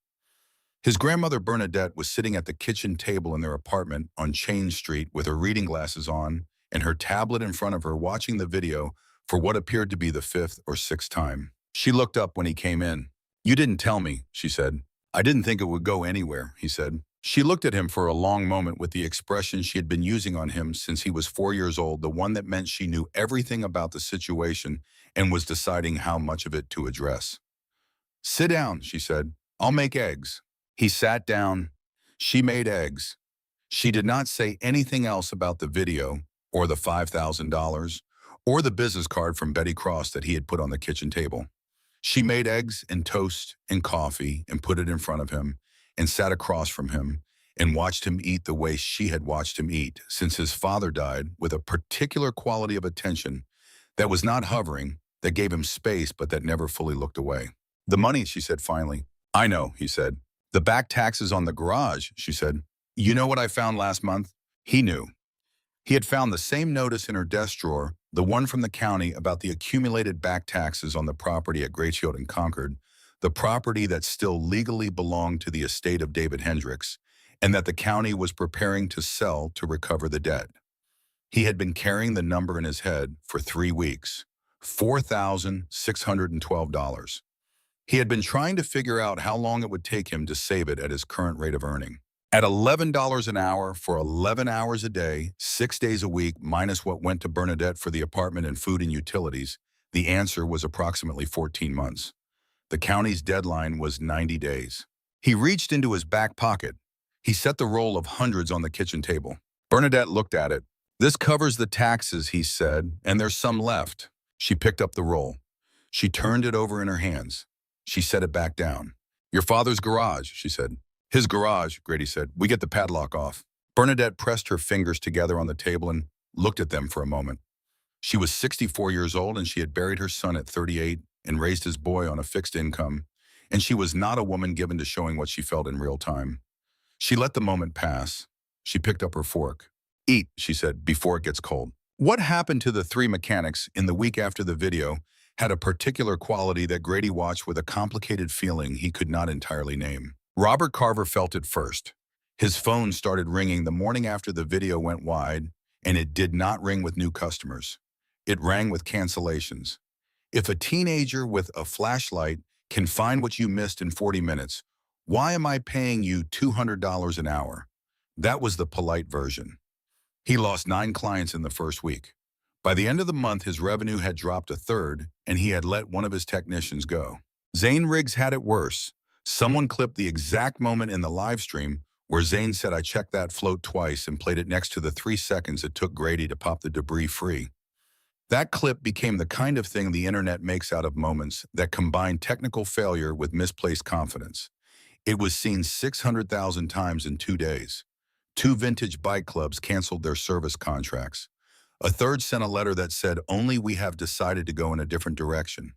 His grandmother Bernadette was sitting at the kitchen table in their apartment on Chain Street with her reading glasses on and her tablet in front of her watching the video for what appeared to be the fifth or sixth time. She looked up when he came in. "You didn't tell me," she said. "I didn't think it would go anywhere," he said. She looked at him for a long moment with the expression she had been using on him since he was 4 years old, the one that meant she knew everything about the situation and was deciding how much of it to address. "Sit down," she said. "I'll make eggs." He sat down. She made eggs. She did not say anything else about the video or the $5,000 or the business card from Betty Cross that he had put on the kitchen table. She made eggs and toast and coffee and put it in front of him and sat across from him and watched him eat the way she had watched him eat since his father died, with a particular quality of attention that was not hovering, that gave him space but that never fully looked away. "The money," she said finally. "I know," he said. "The back taxes on the garage," she said. "You know what I found last month?" He knew. He had found the same notice in her desk drawer, the one from the county about the accumulated back taxes on the property at Great Shield in Concord, the property that still legally belonged to the estate of David Hendrix, and that the county was preparing to sell to recover the debt. He had been carrying the number in his head for 3 weeks, $4,612. He had been trying to figure out how long it would take him to save it at his current rate of earning. At $11 an hour for 11 hours a day, 6 days a week, minus what went to Bernadette for the apartment and food and utilities, the answer was approximately 14 months. The county's deadline was 90 days. He reached into his back pocket. He set the roll of hundreds on the kitchen table. Bernadette looked at it. "This covers the taxes," he said, "and there's some left." She picked up the roll. She turned it over in her hands. She set it back down. "Your father's garage," she said. "His garage," Grady said. "We get the padlock off." Bernadette pressed her fingers together on the table and looked at them for a moment. She was 64 years old, and she had buried her son at 38 and raised his boy on a fixed income, and she was not a woman given to showing what she felt in real time. She let the moment pass. She picked up her fork. "Eat," she said, "before it gets cold." What happened to the three mechanics in the week after the video had a particular quality that Grady watched with a complicated feeling he could not entirely name. Robert Carver felt it first. His phone started ringing the morning after the video went wide, and it did not ring with new customers. It rang with cancellations. If a teenager with a flashlight can find what you missed in 40 minutes, why am I paying you $200 an hour? That was the polite version. He lost 9 clients in the first week. By the end of the month, his revenue had dropped a third, and he had let one of his technicians go. Zane Riggs had it worse. Someone clipped the exact moment in the live stream where Zane said, "I checked that float twice," and played it next to the 3 seconds it took Grady to pop the debris free. That clip became the kind of thing the internet makes out of moments that combine technical failure with misplaced confidence. It was seen 600,000 times in 2 days. 2 vintage bike clubs canceled their service contracts. A third sent a letter that said, "Only we have decided to go in a different direction."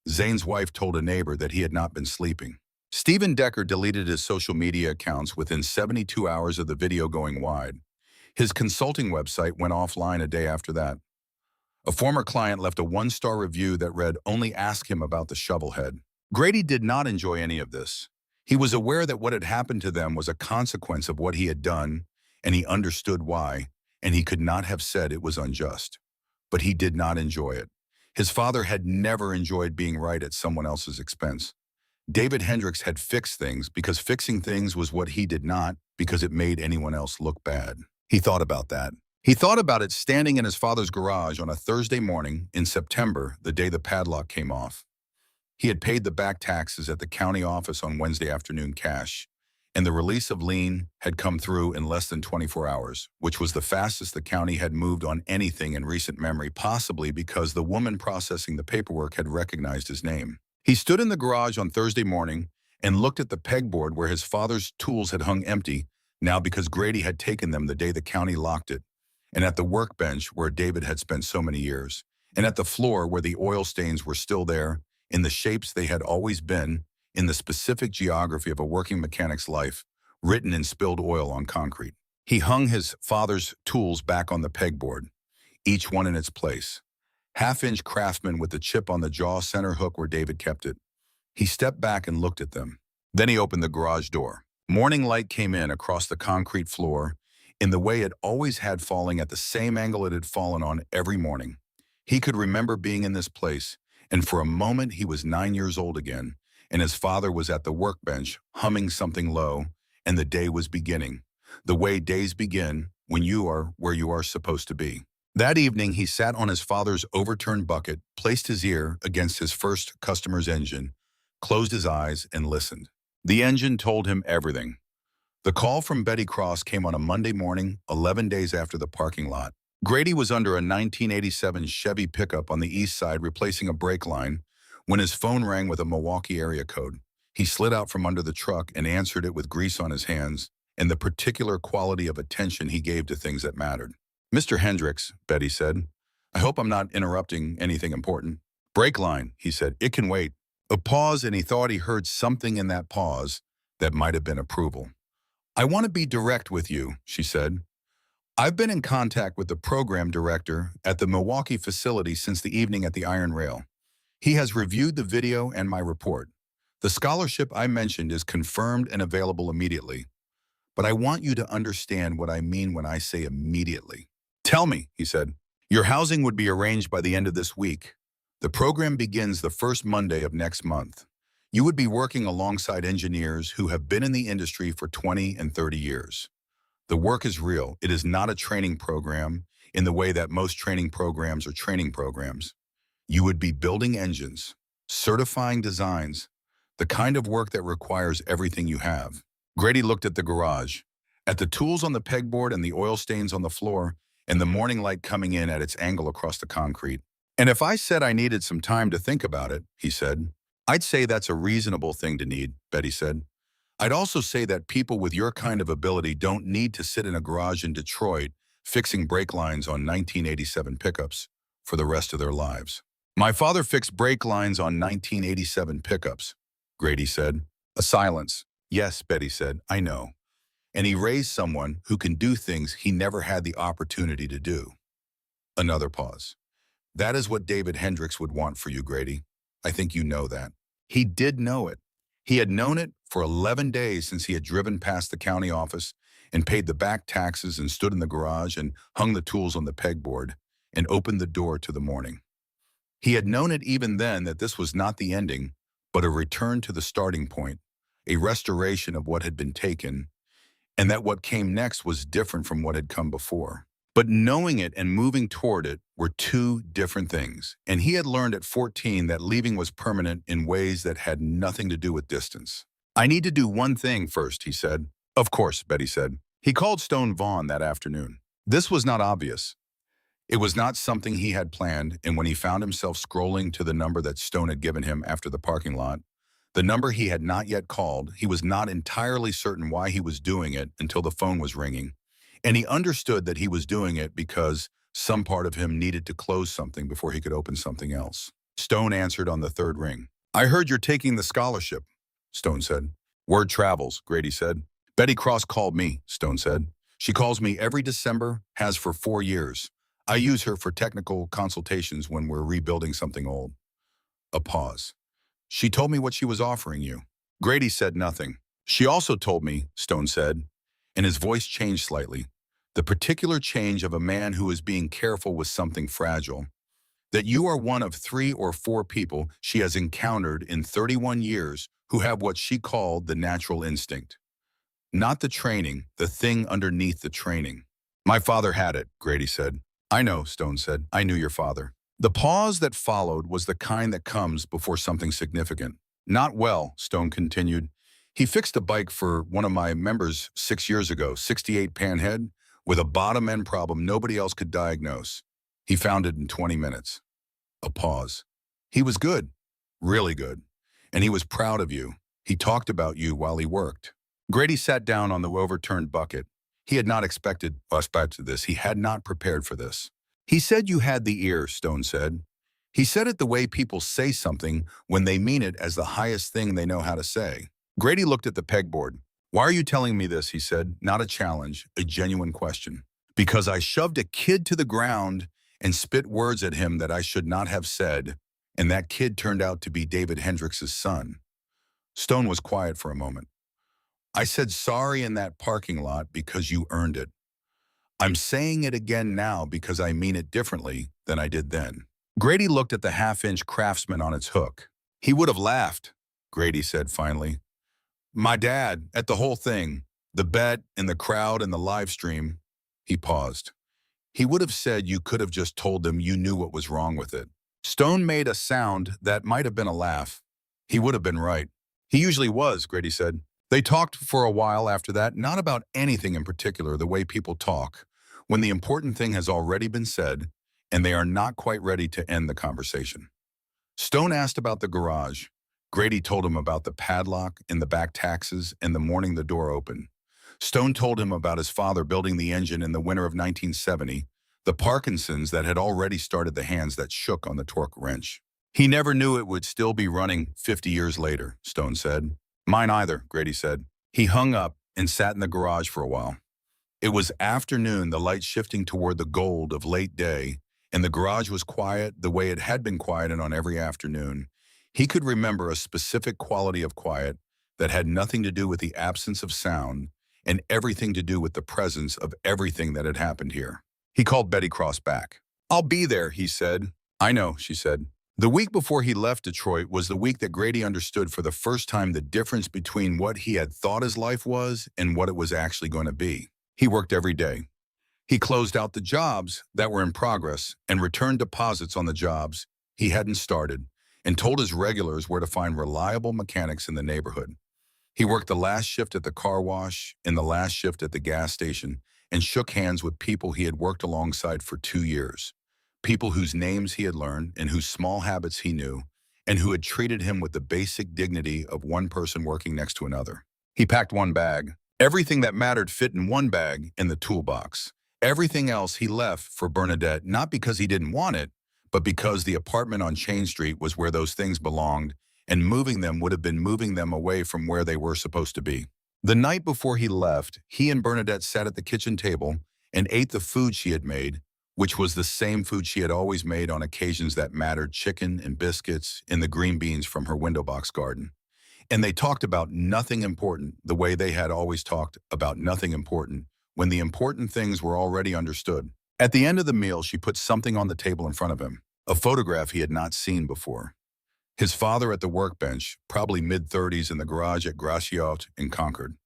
Zane's wife told a neighbor that he had not been sleeping. Stephen Decker deleted his social media accounts within 72 hours of the video going wide. His consulting website went offline a day after that. A former client left a 1-star review that read, "Only ask him about the shovelhead." Grady did not enjoy any of this. He was aware that what had happened to them was a consequence of what he had done, and he understood why, and he could not have said it was unjust. But he did not enjoy it. His father had never enjoyed being right at someone else's expense. David Hendrix had fixed things because fixing things was what he did not, because it made anyone else look bad. He thought about that. He thought about it standing in his father's garage on a Thursday morning in September, the day the padlock came off. He had paid the back taxes at the county office on Wednesday afternoon cash, and the release of lien had come through in less than 24 hours, which was the fastest the county had moved on anything in recent memory, possibly because the woman processing the paperwork had recognized his name. He stood in the garage on Thursday morning and looked at the pegboard where his father's tools had hung empty, now because Grady had taken them the day the county locked it, and at the workbench where David had spent so many years, and at the floor where the oil stains were still there, in the shapes they had always been, in the specific geography of a working mechanic's life, written in spilled oil on concrete. He hung his father's tools back on the pegboard, each one in its place. Half-inch craftsman with the chip on the jaw center hook where David kept it. He stepped back and looked at them. Then he opened the garage door. Morning light came in across the concrete floor in the way it always had, falling at the same angle it had fallen on every morning. He could remember being in this place, and for a moment he was 9 years old again, and his father was at the workbench humming something low, and the day was beginning, the way days begin when you are where you are supposed to be. That evening he sat on his father's overturned bucket, placed his ear against his first customer's engine, closed his eyes, and listened. The engine told him everything. The call from Betty Cross came on a Monday morning, 11 days after the parking lot. Grady was under a 1987 Chevy pickup on the east side replacing a brake line when his phone rang with a Milwaukee area code. He slid out from under the truck and answered it with grease on his hands and the particular quality of attention he gave to things that mattered. "Mr. Hendricks," Betty said, "I hope I'm not interrupting anything important." "Brake line," he said. "It can wait." A pause, and he thought he heard something in that pause that might have been approval. "I want to be direct with you," she said. "I've been in contact with the program director at the Milwaukee facility since the evening at the Iron Rail. He has reviewed the video and my report. The scholarship I mentioned is confirmed and available immediately. But I want you to understand what I mean when I say immediately." "Tell me," he said. "Your housing would be arranged by the end of this week. The program begins the first Monday of next month. You would be working alongside engineers who have been in the industry for 20 and 30 years. The work is real. It is not a training program in the way that most training programs are training programs. You would be building engines, certifying designs, the kind of work that requires everything you have." Grady looked at the garage, at the tools on the pegboard and the oil stains on the floor, and the morning light coming in at its angle across the concrete. "And if I said I needed some time to think about it," he said. "I'd say that's a reasonable thing to need," Betty said. "I'd also say that people with your kind of ability don't need to sit in a garage in Detroit fixing brake lines on 1987 pickups for the rest of their lives." "My father fixed brake lines on 1987 pickups," Grady said. A silence. "Yes," Betty said, "I know. And he raised someone who can do things he never had the opportunity to do." Another pause. "That is what David Hendricks would want for you, Grady. I think you know that." He did know it. He had known it for 11 days since he had driven past the county office and paid the back taxes and stood in the garage and hung the tools on the pegboard and opened the door to the morning. He had known it even then that this was not the ending, but a return to the starting point, a restoration of what had been taken, and that what came next was different from what had come before. But knowing it and moving toward it were two different things, and he had learned at 14 that leaving was permanent in ways that had nothing to do with distance. "I need to do one thing first," he said. "Of course," Betty said. He called Stone Vaughn that afternoon. This was not obvious. It was not something he had planned, and when he found himself scrolling to the number that Stone had given him after the parking lot, the number he had not yet called, he was not entirely certain why he was doing it until the phone was ringing. And he understood that he was doing it because some part of him needed to close something before he could open something else. Stone answered on the third ring. "I heard you're taking the scholarship," Stone said. "Word travels," Grady said. "Betty Cross called me," Stone said. "She calls me every December, has for 4 years. I use her for technical consultations when we're rebuilding something old." A pause. "She told me what she was offering you." Grady said nothing. "She also told me," Stone said, and his voice changed slightly, the particular change of a man who is being careful with something fragile, "that you are one of 3 or 4 people she has encountered in 31 years who have what she called the natural instinct. Not the training, the thing underneath the training." "My father had it," Grady said. "I know," Stone said. "I knew your father." The pause that followed was the kind that comes before something significant. Not well, Stone continued. He fixed a bike for one of my members 6 years ago, 68 panhead, with a bottom end problem nobody else could diagnose. He found it in 20 minutes. A pause. He was good, really good, and he was proud of you. He talked about you while he worked. Grady sat down on the overturned bucket. He had not expected us back to this. He had not prepared for this. He said you had the ear, Stone said. He said it the way people say something when they mean it as the highest thing they know how to say. Grady looked at the pegboard. Why are you telling me this, he said, not a challenge, a genuine question. Because I shoved a kid to the ground and spit words at him that I should not have said, and that kid turned out to be David Hendricks' son. Stone was quiet for a moment. I said sorry in that parking lot because you earned it. I'm saying it again now because I mean it differently than I did then. Grady looked at the half-inch Craftsman on its hook. He would have laughed, Grady said finally. My dad, at the whole thing, the bet and the crowd and the live stream. He paused. He would have said you could have just told them you knew what was wrong with it. Stone made a sound that might have been a laugh. He would have been right. He usually was, Grady said. They talked for a while after that, not about anything in particular, the way people talk, when the important thing has already been said, and they are not quite ready to end the conversation. Stone asked about the garage. Grady told him about the padlock and the back taxes and the morning the door opened. Stone told him about his father building the engine in the winter of 1970, the Parkinson's that had already started the hands that shook on the torque wrench. He never knew it would still be running 50 years later, Stone said. Mine either, Grady said. He hung up and sat in the garage for a while. It was afternoon, the light shifting toward the gold of late day, and the garage was quiet the way it had been quiet on every afternoon. He could remember a specific quality of quiet that had nothing to do with the absence of sound and everything to do with the presence of everything that had happened here. He called Betty Cross back. I'll be there, he said. I know, she said. The week before he left Detroit was the week that Grady understood for the first time the difference between what he had thought his life was and what it was actually going to be. He worked every day. He closed out the jobs that were in progress and returned deposits on the jobs he hadn't started and told his regulars where to find reliable mechanics in the neighborhood. He worked the last shift at the car wash and the last shift at the gas station and shook hands with people he had worked alongside for 2 years, people whose names he had learned and whose small habits he knew, and who had treated him with the basic dignity of one person working next to another. He packed one bag. Everything that mattered fit in one bag in the toolbox. Everything else he left for Bernadette, not because he didn't want it, but because the apartment on Chain Street was where those things belonged, and moving them would have been moving them away from where they were supposed to be. The night before he left, he and Bernadette sat at the kitchen table and ate the food she had made, which was the same food she had always made on occasions that mattered, chicken and biscuits and the green beans from her window box garden. And they talked about nothing important the way they had always talked about nothing important when the important things were already understood. At the end of the meal, she put something on the table in front of him, a photograph he had not seen before. His father at the workbench, probably mid-30s in the garage at Graciot in Concord.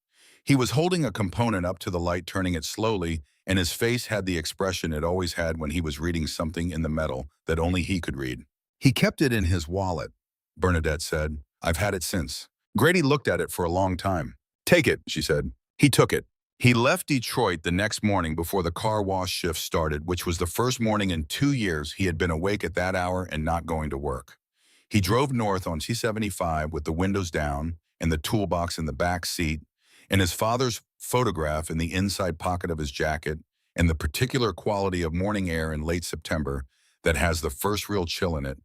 He was holding a component up to the light, turning it slowly, and his face had the expression it always had when he was reading something in the metal that only he could read. He kept it in his wallet, Bernadette said. I've had it since. Grady looked at it for a long time. Take it, she said. He took it. He left Detroit the next morning before the car wash shift started, which was the first morning in 2 years he had been awake at that hour and not going to work. He drove north on C-75 with the windows down and the toolbox in the back seat, and his father's photograph in the inside pocket of his jacket, and the particular quality of morning air in late September that has the first real chill in it,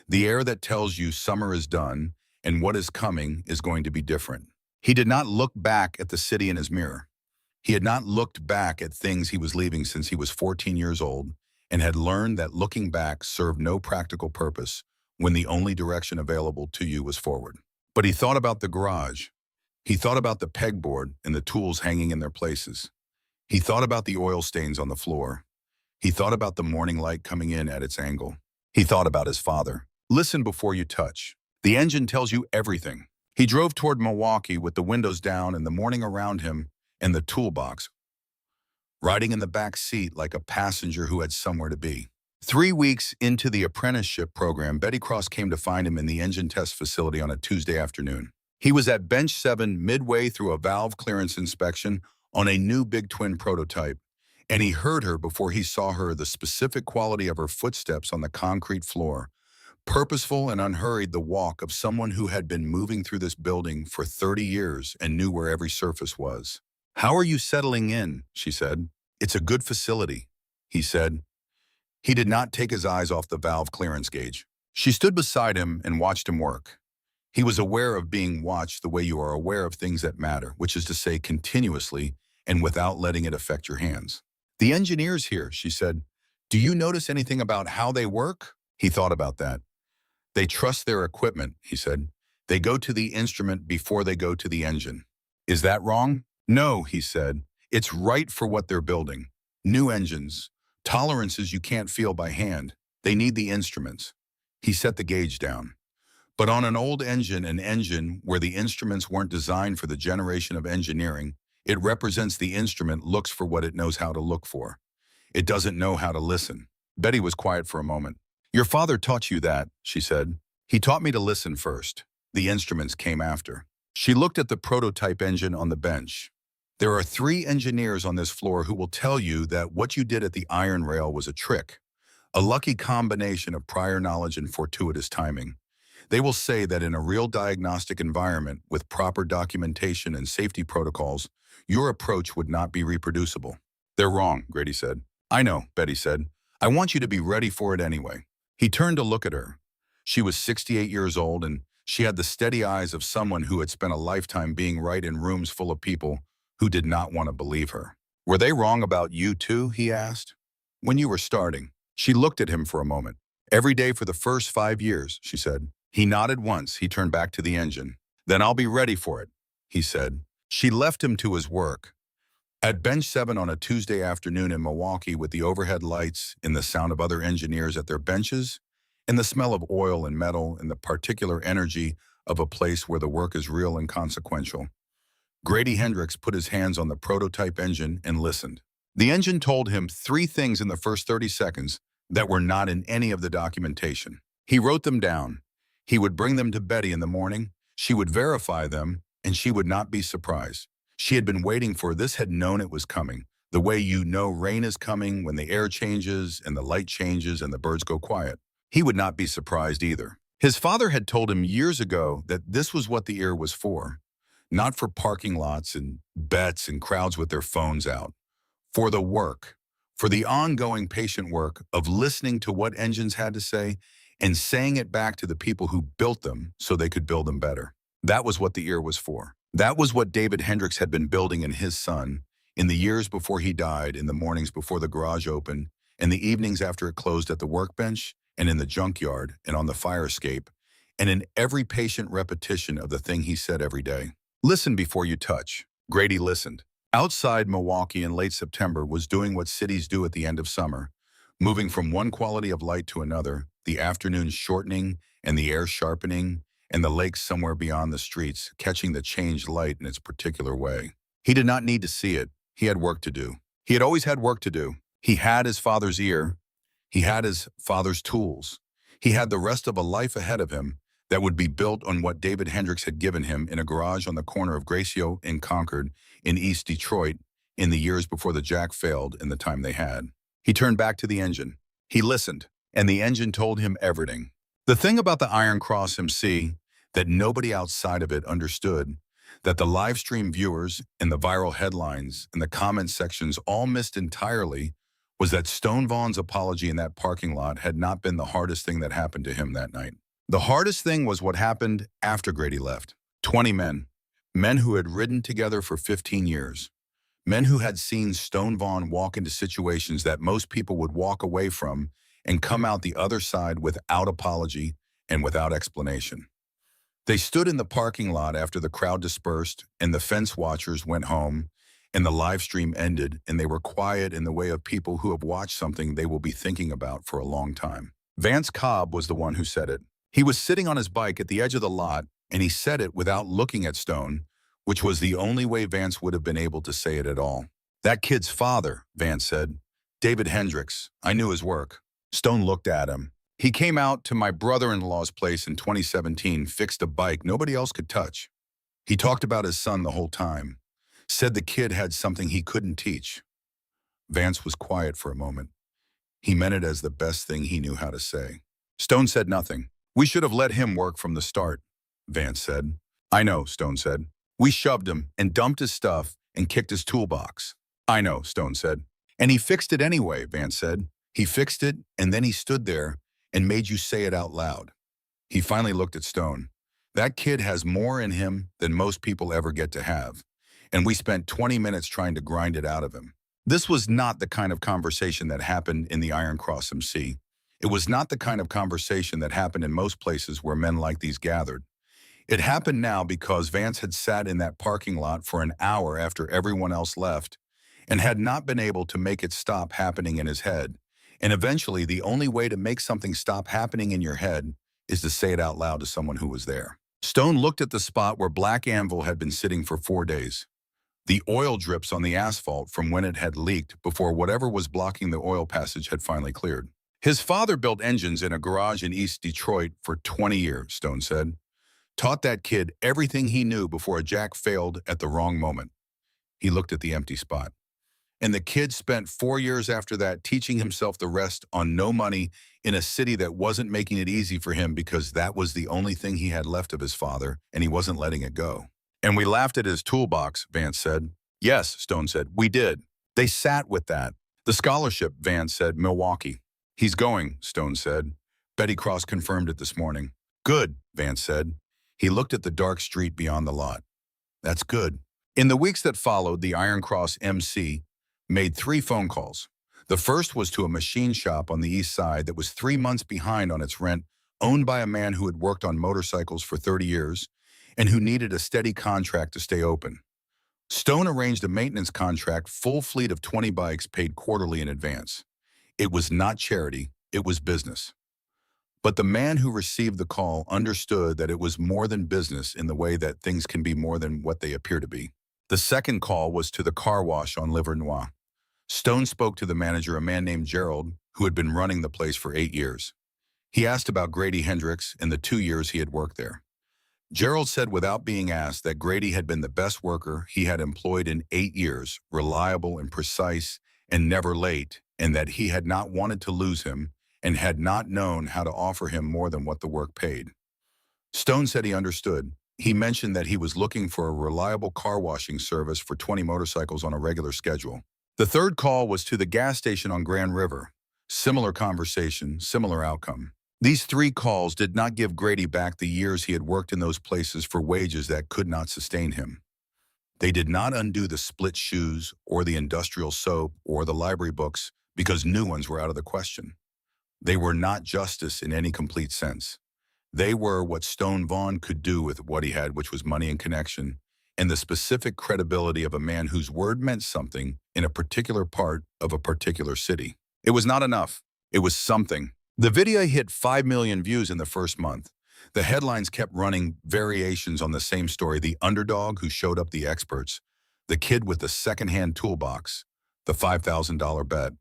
the air that tells you summer is done and what is coming is going to be different. He did not look back at the city in his mirror. He had not looked back at things he was leaving since he was 14 years old and had learned that looking back served no practical purpose when the only direction available to you was forward. But he thought about the garage. He thought about the pegboard and the tools hanging in their places. He thought about the oil stains on the floor. He thought about the morning light coming in at its angle. He thought about his father. Listen before you touch. The engine tells you everything. He drove toward Milwaukee with the windows down and the morning around him and the toolbox, riding in the back seat like a passenger who had somewhere to be. 3 weeks into the apprenticeship program, Betty Cross came to find him in the engine test facility on a Tuesday afternoon. He was at bench 7 midway through a valve clearance inspection on a new big twin prototype, and he heard her before he saw her, the specific quality of her footsteps on the concrete floor, purposeful and unhurried, the walk of someone who had been moving through this building for 30 years and knew where every surface was. "How are you settling in?" she said. "It's a good facility," he said. He did not take his eyes off the valve clearance gauge. She stood beside him and watched him work. He was aware of being watched the way you are aware of things that matter, which is to say continuously and without letting it affect your hands. "The engineers here," she said. "Do you notice anything about how they work?" He thought about that. "They trust their equipment," he said. "They go to the instrument before they go to the engine." "Is that wrong?" "No," he said. "It's right for what they're building. New engines, tolerances you can't feel by hand. They need the instruments." He set the gauge down. But on an old engine, an engine where the instruments weren't designed for the generation of engineering, it represents the instrument looks for what it knows how to look for. It doesn't know how to listen. Betty was quiet for a moment. "Your father taught you that," she said. "He taught me to listen first. The instruments came after." She looked at the prototype engine on the bench. "There are 3 engineers on this floor who will tell you that what you did at the iron rail was a trick, a lucky combination of prior knowledge and fortuitous timing. They will say that in a real diagnostic environment with proper documentation and safety protocols, your approach would not be reproducible." "They're wrong," Grady said. "I know," Betty said. "I want you to be ready for it anyway." He turned to look at her. She was 68 years old, and she had the steady eyes of someone who had spent a lifetime being right in rooms full of people who did not want to believe her. "Were they wrong about you too?" he asked. "When you were starting?" She looked at him for a moment. "Every day for the first 5 years," she said. He nodded once. He turned back to the engine. "Then I'll be ready for it," he said. She left him to his work. At bench 7 on a Tuesday afternoon in Milwaukee, with the overhead lights and the sound of other engineers at their benches, and the smell of oil and metal and the particular energy of a place where the work is real and consequential, Grady Hendrix put his hands on the prototype engine and listened. The engine told him 3 things in the first 30 seconds that were not in any of the documentation. He wrote them down. He would bring them to Betty in the morning. She would verify them, and she would not be surprised. She had been waiting for this, had known it was coming. The way you know rain is coming when the air changes and the light changes and the birds go quiet. He would not be surprised either. His father had told him years ago that this was what the ear was for. Not for parking lots and bets and crowds with their phones out. For the work. For the ongoing patient work of listening to what engines had to say and saying it back to the people who built them so they could build them better. That was what the ear was for. That was what David Hendrix had been building in his son in the years before he died, in the mornings before the garage opened, and the evenings after it closed, at the workbench and in the junkyard and on the fire escape, and in every patient repetition of the thing he said every day. "Listen before you touch." Grady listened. Outside, Milwaukee in late September was doing what cities do at the end of summer, moving from one quality of light to another, the afternoons shortening and the air sharpening, and the lake somewhere beyond the streets catching the changed light in its particular way. He did not need to see it. He had work to do. He had always had work to do. He had his father's ear. He had his father's tools. He had the rest of a life ahead of him that would be built on what David Hendrix had given him in a garage on the corner of Gracio and Concord in East Detroit in the years before the jack failed and the time they had. He turned back to the engine. He listened, and the engine told him everything. The thing about the Iron Cross MC that nobody outside of it understood, that the live stream viewers and the viral headlines and the comment sections all missed entirely, was that Stone Vaughn's apology in that parking lot had not been the hardest thing that happened to him that night. The hardest thing was what happened after Grady left. 20 men. Men who had ridden together for 15 years. Men who had seen Stone Vaughn walk into situations that most people would walk away from and come out the other side without apology and without explanation. They stood in the parking lot after the crowd dispersed and the fence watchers went home and the live stream ended, and they were quiet in the way of people who have watched something they will be thinking about for a long time. Vance Cobb was the one who said it. He was sitting on his bike at the edge of the lot, and he said it without looking at Stone, which was the only way Vance would have been able to say it at all. "That kid's father," Vance said. "David Hendrix. I knew his work. Stone looked at him. He came out to my brother-in-law's place in 2017, fixed a bike nobody else could touch. He talked about his son the whole time, said the kid had something he couldn't teach. Vance was quiet for a moment. He meant it as the best thing he knew how to say. Stone said nothing. We should have let him work from the start, Vance said. I know, Stone said. We shoved him and dumped his stuff and kicked his toolbox. I know, Stone said. And he fixed it anyway, Vance said. He fixed it, and then he stood there and made you say it out loud. He finally looked at Stone. That kid has more in him than most people ever get to have, and we spent 20 minutes trying to grind it out of him. This was not the kind of conversation that happened in the Iron Cross MC. It was not the kind of conversation that happened in most places where men like these gathered. It happened now because Vance had sat in that parking lot for an hour after everyone else left and had not been able to make it stop happening in his head. And eventually, the only way to make something stop happening in your head is to say it out loud to someone who was there. Stone looked at the spot where Black Anvil had been sitting for 4 days. The oil drips on the asphalt from when it had leaked before whatever was blocking the oil passage had finally cleared. His father built engines in a garage in East Detroit for 20 years, Stone said. Taught that kid everything he knew before a jack failed at the wrong moment. He looked at the empty spot. And the kid spent 4 years after that teaching himself the rest on no money in a city that wasn't making it easy for him because that was the only thing he had left of his father, and he wasn't letting it go. And we laughed at his toolbox, Vance said. Yes, Stone said, we did. They sat with that. The scholarship, Vance said, Milwaukee. He's going, Stone said. Betty Cross confirmed it this morning. Good, Vance said. He looked at the dark street beyond the lot. That's good. In the weeks that followed, the Iron Cross MC made 3 phone calls. The first was to a machine shop on the east side that was 3 months behind on its rent, owned by a man who had worked on motorcycles for 30 years and who needed a steady contract to stay open. Stone arranged a maintenance contract, full fleet of 20 bikes paid quarterly in advance. It was not charity, it was business. But the man who received the call understood that it was more than business in the way that things can be more than what they appear to be. The second call was to the car wash on Livernois. Stone spoke to the manager, a man named Gerald, who had been running the place for 8 years. He asked about Grady Hendrix and the 2 years he had worked there. Gerald said without being asked that Grady had been the best worker he had employed in 8 years, reliable and precise and never late, and that he had not wanted to lose him and had not known how to offer him more than what the work paid. Stone said he understood. He mentioned that he was looking for a reliable car washing service for 20 motorcycles on a regular schedule. The third call was to the gas station on Grand River. Similar conversation, similar outcome. These 3 calls did not give Grady back the years he had worked in those places for wages that could not sustain him. They did not undo the split shoes or the industrial soap or the library books because new ones were out of the question. They were not justice in any complete sense. They were what Stone Vaughn could do with what he had, which was money and connection, and the specific credibility of a man whose word meant something in a particular part of a particular city. It was not enough. It was something. The video hit 5 million views in the first month. The headlines kept running variations on the same story: the underdog who showed up the experts, the kid with the second-hand toolbox, the $5,000 bet.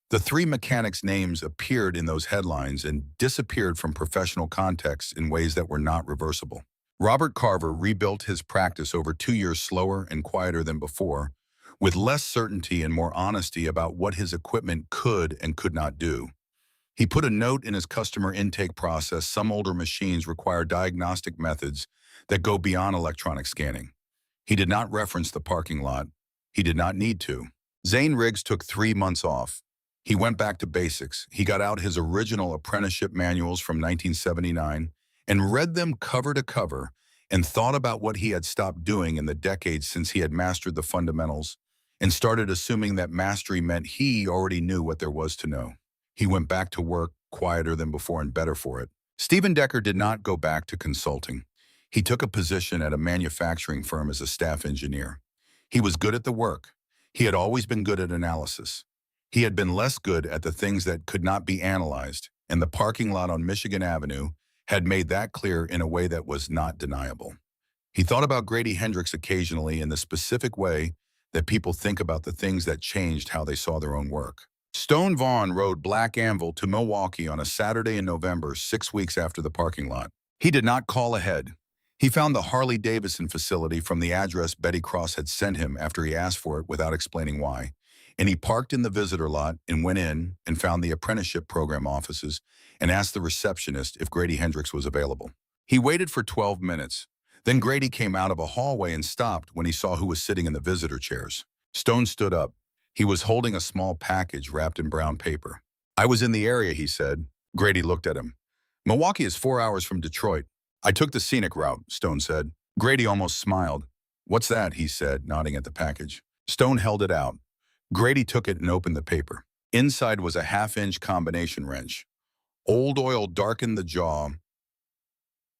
The 3 mechanics' names appeared in those headlines and disappeared from professional contexts in ways that were not reversible. Robert Carver rebuilt his practice over 2 years slower and quieter than before, with less certainty and more honesty about what his equipment could and could not do. He put a note in his customer intake process: some older machines require diagnostic methods that go beyond electronic scanning. He did not reference the parking lot. He did not need to. Zane Riggs took 3 months off. He went back to basics. He got out his original apprenticeship manuals from 1979 and read them cover to cover and thought about what he had stopped doing in the decades since he had mastered the fundamentals and started assuming that mastery meant he already knew what there was to know. He went back to work, quieter than before and better for it. Stephen Decker did not go back to consulting. He took a position at a manufacturing firm as a staff engineer. He was good at the work. He had always been good at analysis. He had been less good at the things that could not be analyzed, and the parking lot on Michigan Avenue had made that clear in a way that was not deniable. He thought about Grady Hendrix occasionally in the specific way that people think about the things that changed how they saw their own work. Stone Vaughn rode Black Anvil to Milwaukee on a Saturday in November, 6 weeks after the parking lot. He did not call ahead. He found the Harley-Davidson facility from the address Betty Cross had sent him after he asked for it without explaining why. And he parked in the visitor lot and went in and found the apprenticeship program offices and asked the receptionist if Grady Hendrix was available. He waited for 12 minutes. Then Grady came out of a hallway and stopped when he saw who was sitting in the visitor chairs. Stone stood up. He was holding a small package wrapped in brown paper. "I was in the area," he said. Grady looked at him. "Milwaukee is 4 hours from Detroit. I took the scenic route," Stone said. Grady almost smiled. "What's that?" he said, nodding at the package. Stone held it out. Grady took it and opened the paper. Inside was a half-inch combination wrench. Old oil darkened the jaw,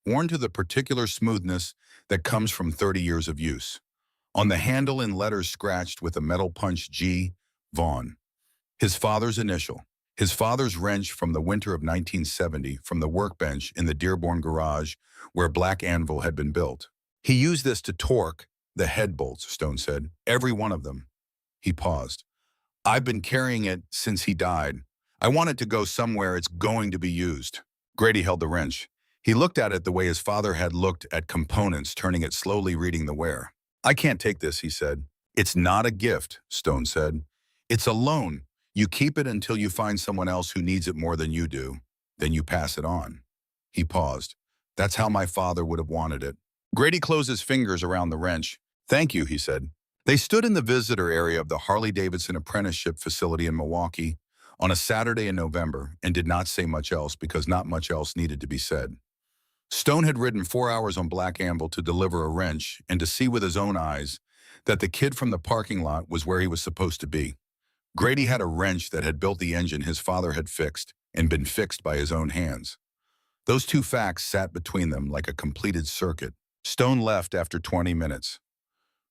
worn to the particular smoothness that comes from 30 years of use. On the handle in letters scratched with a metal punch G. Vaughn. His father's initial. His father's wrench from the winter of 1970 from the workbench in the Dearborn garage where Black Anvil had been built. "He used this to torque the head bolts," Stone said. "Every one of them." He paused. "I've been carrying it since he died. I want it to go somewhere it's going to be used." Grady held the wrench. He looked at it the way his father had looked at components, turning it slowly, reading the wear. "I can't take this," he said. "It's not a gift," Stone said. "It's a loan. You keep it until you find someone else who needs it more than you do. Then you pass it on." He paused. "That's how my father would have wanted it." Grady closed his fingers around the wrench. "Thank you," he said. They stood in the visitor area of the Harley-Davidson apprenticeship facility in Milwaukee on a Saturday in November and did not say much else because not much else needed to be said. Stone had ridden 4 hours on Black Anvil to deliver a wrench and to see with his own eyes that the kid from the parking lot was where he was supposed to be. Grady had a wrench that had built the engine his father had fixed and been fixed by his own hands. Those two facts sat between them like a completed circuit. Stone left after 20 minutes.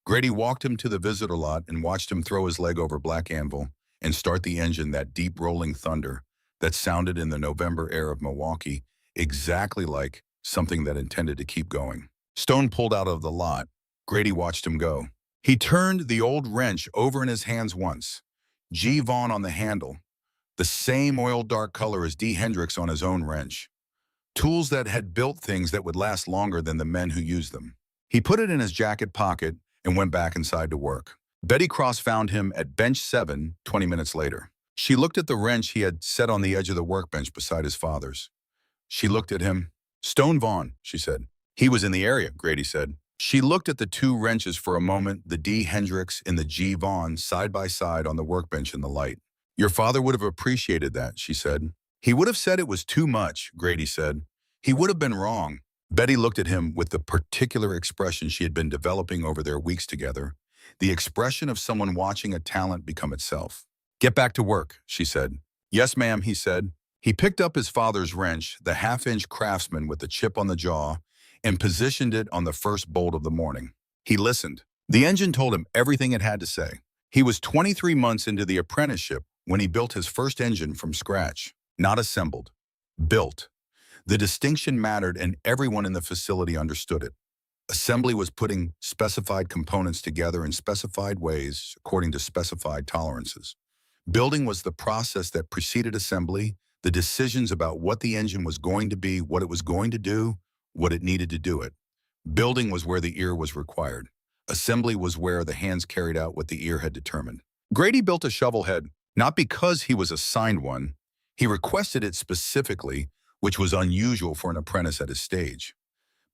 Grady walked him to the visitor lot and watched him throw his leg over Black Anvil and start the engine, that deep rolling thunder that sounded in the November air of Milwaukee, exactly like something that intended to keep going. Stone pulled out of the lot. Grady watched him go. He turned the old wrench over in his hands once. G. Vaughn on the handle, the same oil dark color as D. Hendrix on his own wrench. Tools that had built things that would last longer than the men who used them. He put it in his jacket pocket and went back inside to work. Betty Cross found him at bench 7 20 minutes later. She looked at the wrench he had set on the edge of the workbench beside his father's. She looked at him. "Stone Vaughn," she said. "He was in the area," Grady said. She looked at the two wrenches for a moment, the D. Hendrix and the G. Vaughn side by side on the workbench in the light. "Your father would have appreciated that," she said. "He would have said it was too much," Grady said. "He would have been wrong." Betty looked at him with the particular expression she had been developing over their weeks together, the expression of someone watching a talent become itself. "Get back to work," she said. "Yes, ma'am," he said. He picked up his father's wrench, the half-inch Craftsman with the chip on the jaw, and positioned it on the first bolt of the morning. He listened. The engine told him everything it had to say. He was 23 months into the apprenticeship when he built his first engine from scratch, not assembled, built. The distinction mattered and everyone in the facility understood it. Assembly was putting specified components together in specified ways according to specified tolerances. Building was the process that preceded assembly, the decisions about what the engine was going to be, what it was going to do, what it needed to do it. Building was where the ear was required. Assembly was where the hands carried out what the ear had determined. Grady built a shovel head, not because he was assigned one. He requested it specifically, which was unusual for an apprentice at his stage.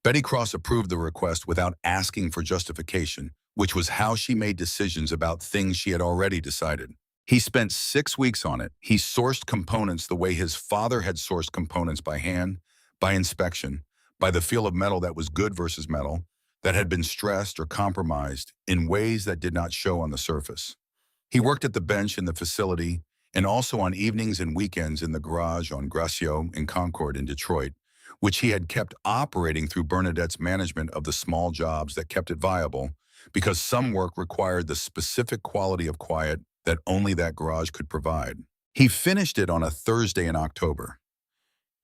Betty Cross approved the request without asking for justification, which was how she made decisions about things she had already decided. He spent 6 weeks on it. He sourced components the way his father had sourced components, by hand, by inspection, by the feel of metal that was good versus metal, that had been stressed or compromised in ways that did not show on the surface. He worked at the bench in the facility and also on evenings and weekends in the garage on Gracio in Concord in Detroit, which he had kept operating through Bernadette's management of the small jobs that kept it viable, because some work required the specific quality of quiet that only that garage could provide. He finished it on a Thursday in October.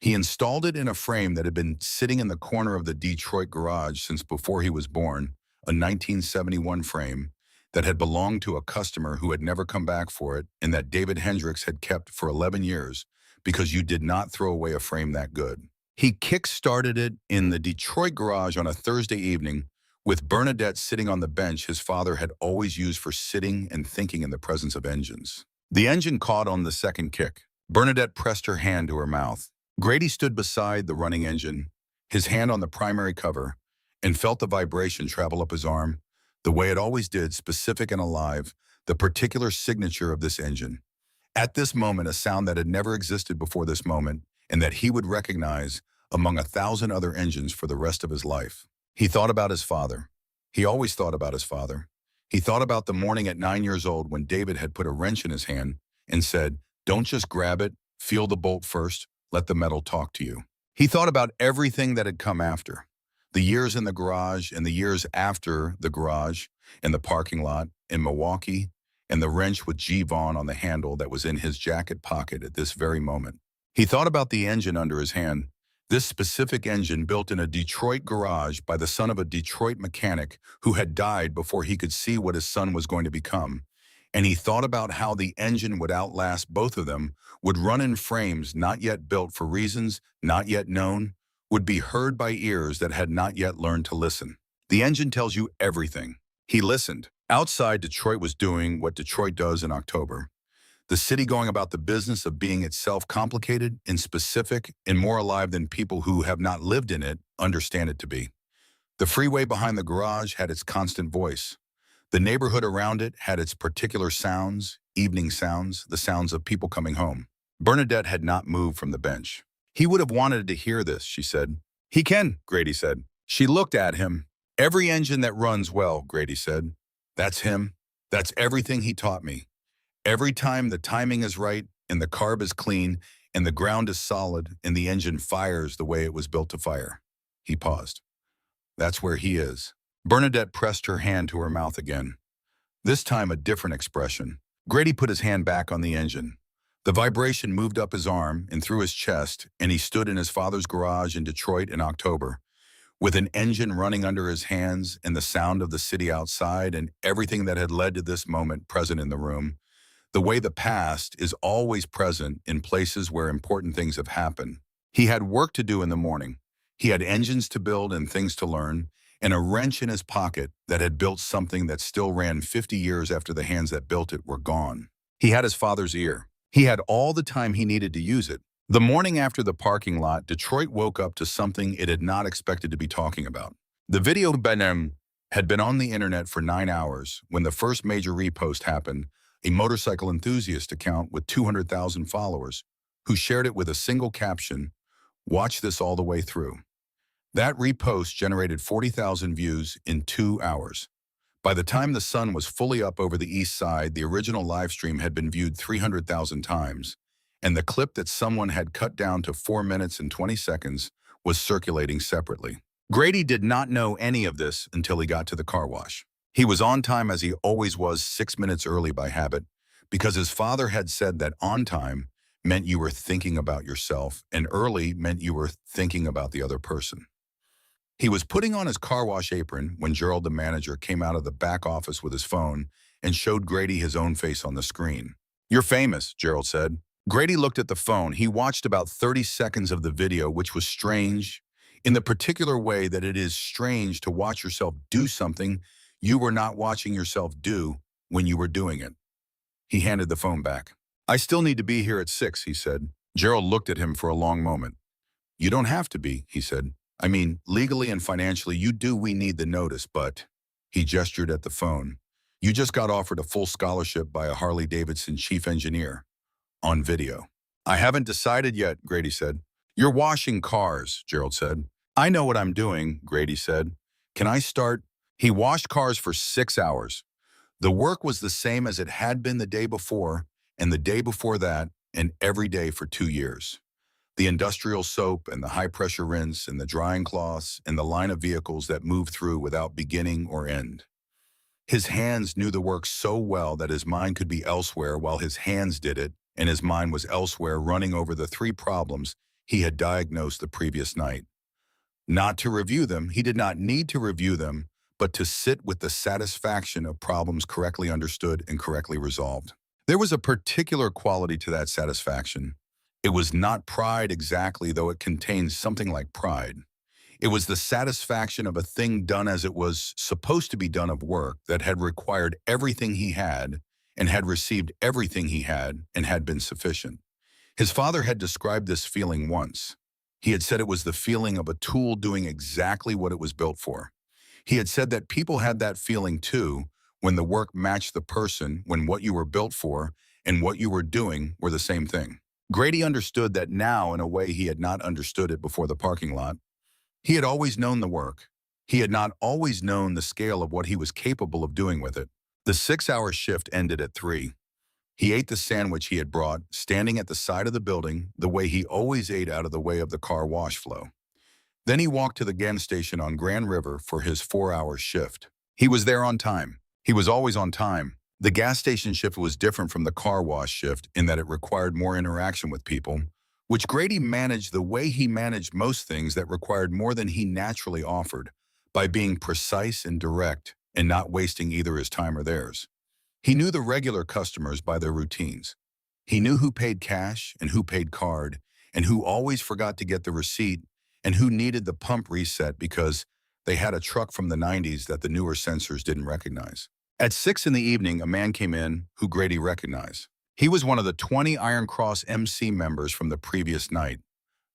He installed it in a frame that had been sitting in the corner of the Detroit garage since before he was born, a 1971 frame that had belonged to a customer who had never come back for it and that David Hendricks had kept for 11 years because you did not throw away a frame that good. He kick-started it in the Detroit garage on a Thursday evening with Bernadette sitting on the bench his father had always used for sitting and thinking in the presence of engines. The engine caught on the second kick. Bernadette pressed her hand to her mouth. Grady stood beside the running engine, his hand on the primary cover, and felt the vibration travel up his arm, the way it always did, specific and alive, the particular signature of this engine. At this moment, a sound that had never existed before this moment, and that he would recognize among 1,000 other engines for the rest of his life. He thought about his father. He always thought about his father. He thought about the morning at 9 years old when David had put a wrench in his hand and said, "Don't just grab it, feel the bolt first, let the metal talk to you." He thought about everything that had come after. The years in the garage and the years after the garage, and the parking lot in Milwaukee, and the wrench with G. Vaughn on the handle that was in his jacket pocket at this very moment. He thought about the engine under his hand, this specific engine built in a Detroit garage by the son of a Detroit mechanic who had died before he could see what his son was going to become. And he thought about how the engine would outlast both of them, would run in frames not yet built for reasons not yet known, would be heard by ears that had not yet learned to listen. The engine tells you everything. He listened. Outside, Detroit was doing what Detroit does in October. The city going about the business of being itself complicated and specific and more alive than people who have not lived in it understand it to be. The freeway behind the garage had its constant voice. The neighborhood around it had its particular sounds, evening sounds, the sounds of people coming home. Bernadette had not moved from the bench. "He would have wanted to hear this," she said. "He can," Grady said. She looked at him. "Every engine that runs well," Grady said. "That's him. That's everything he taught me. Every time the timing is right and the carb is clean and the ground is solid and the engine fires the way it was built to fire." He paused. "That's where he is." Bernadette pressed her hand to her mouth again. This time a different expression. Grady put his hand back on the engine. The vibration moved up his arm and through his chest, and he stood in his father's garage in Detroit in October, with an engine running under his hands and the sound of the city outside and everything that had led to this moment present in the room. The way the past is always present in places where important things have happened. He had work to do in the morning. He had engines to build and things to learn, and a wrench in his pocket that had built something that still ran 50 years after the hands that built it were gone. He had his father's ear. He had all the time he needed to use it. The morning after the parking lot, Detroit woke up to something it had not expected to be talking about. The video had been on the internet for 9 hours when the first major repost happened, a motorcycle enthusiast account with 200,000 followers, who shared it with a single caption, "Watch this all the way through." That repost generated 40,000 views in 2 hours. By the time the sun was fully up over the east side, the original live stream had been viewed 300,000 times, and the clip that someone had cut down to 4 minutes and 20 seconds was circulating separately. Grady did not know any of this until he got to the car wash. He was on time as he always was, 6 minutes early by habit, because his father had said that on time meant you were thinking about yourself, and early meant you were thinking about the other person. He was putting on his car wash apron when Gerald, the manager, came out of the back office with his phone and showed Grady his own face on the screen. "You're famous," Gerald said. Grady looked at the phone. He watched about 30 seconds of the video, which was strange, in the particular way that it is strange to watch yourself do something you were not watching yourself do when you were doing it. He handed the phone back. "I still need to be here at 6, he said. Gerald looked at him for a long moment. "You don't have to be," he said. "I mean, legally and financially, you do. We need the notice, but..." He gestured at the phone. "You just got offered a full scholarship by a Harley-Davidson chief engineer. On video." "I haven't decided yet," Grady said. "You're washing cars," Gerald said. "I know what I'm doing," Grady said. "Can I start?" He washed cars for 6 hours. The work was the same as it had been the day before, and the day before that, and every day for 2 years. The industrial soap and the high-pressure rinse and the drying cloths and the line of vehicles that moved through without beginning or end. His hands knew the work so well that his mind could be elsewhere while his hands did it, and his mind was elsewhere running over the 3 problems he had diagnosed the previous night. Not to review them, he did not need to review them, but to sit with the satisfaction of problems correctly understood and correctly resolved. There was a particular quality to that satisfaction. It was not pride exactly, though it contained something like pride. It was the satisfaction of a thing done as it was supposed to be done, of work that had required everything he had and had received everything he had and had been sufficient. His father had described this feeling once. He had said it was the feeling of a tool doing exactly what it was built for. He had said that people had that feeling too when the work matched the person, when what you were built for and what you were doing were the same thing. Grady understood that now in a way he had not understood it before the parking lot. He had always known the work. He had not always known the scale of what he was capable of doing with it. The 6-hour shift ended at 3. He ate the sandwich he had brought, standing at the side of the building, the way he always ate out of the way of the car wash flow. Then he walked to the gas station on Grand River for his 4-hour shift. He was there on time. He was always on time. The gas station shift was different from the car wash shift in that it required more interaction with people, which Grady managed the way he managed most things that required more than he naturally offered, by being precise and direct and not wasting either his time or theirs. He knew the regular customers by their routines. He knew who paid cash and who paid card, and who always forgot to get the receipt, and who needed the pump reset because they had a truck from the 90s that the newer sensors didn't recognize. At 6 in the evening, a man came in who Grady recognized. He was one of the 20 Iron Cross MC members from the previous night.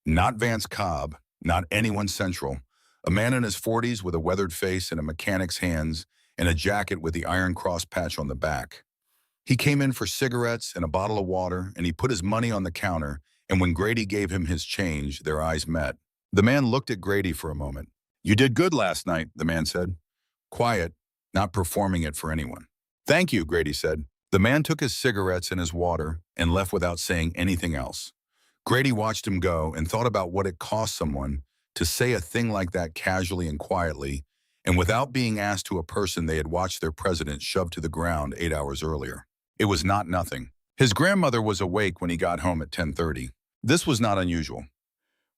Not Vance Cobb, not anyone central. A man in his 40s with a weathered face and a mechanic's hands and a jacket with the Iron Cross patch on the back. He came in for cigarettes and a bottle of water, and he put his money on the counter, and when Grady gave him his change, their eyes met. The man looked at Grady for a moment. "You did good last night," the man said. Quiet, not performing it for anyone. "Thank you," Grady said. The man took his cigarettes and his water and left without saying anything else. Grady watched him go and thought about what it cost someone to say a thing like that casually and quietly, and without being asked, to a person they had watched their president shoved to the ground 8 hours earlier. It was not nothing. His grandmother was awake when he got home at 10:30. This was not unusual.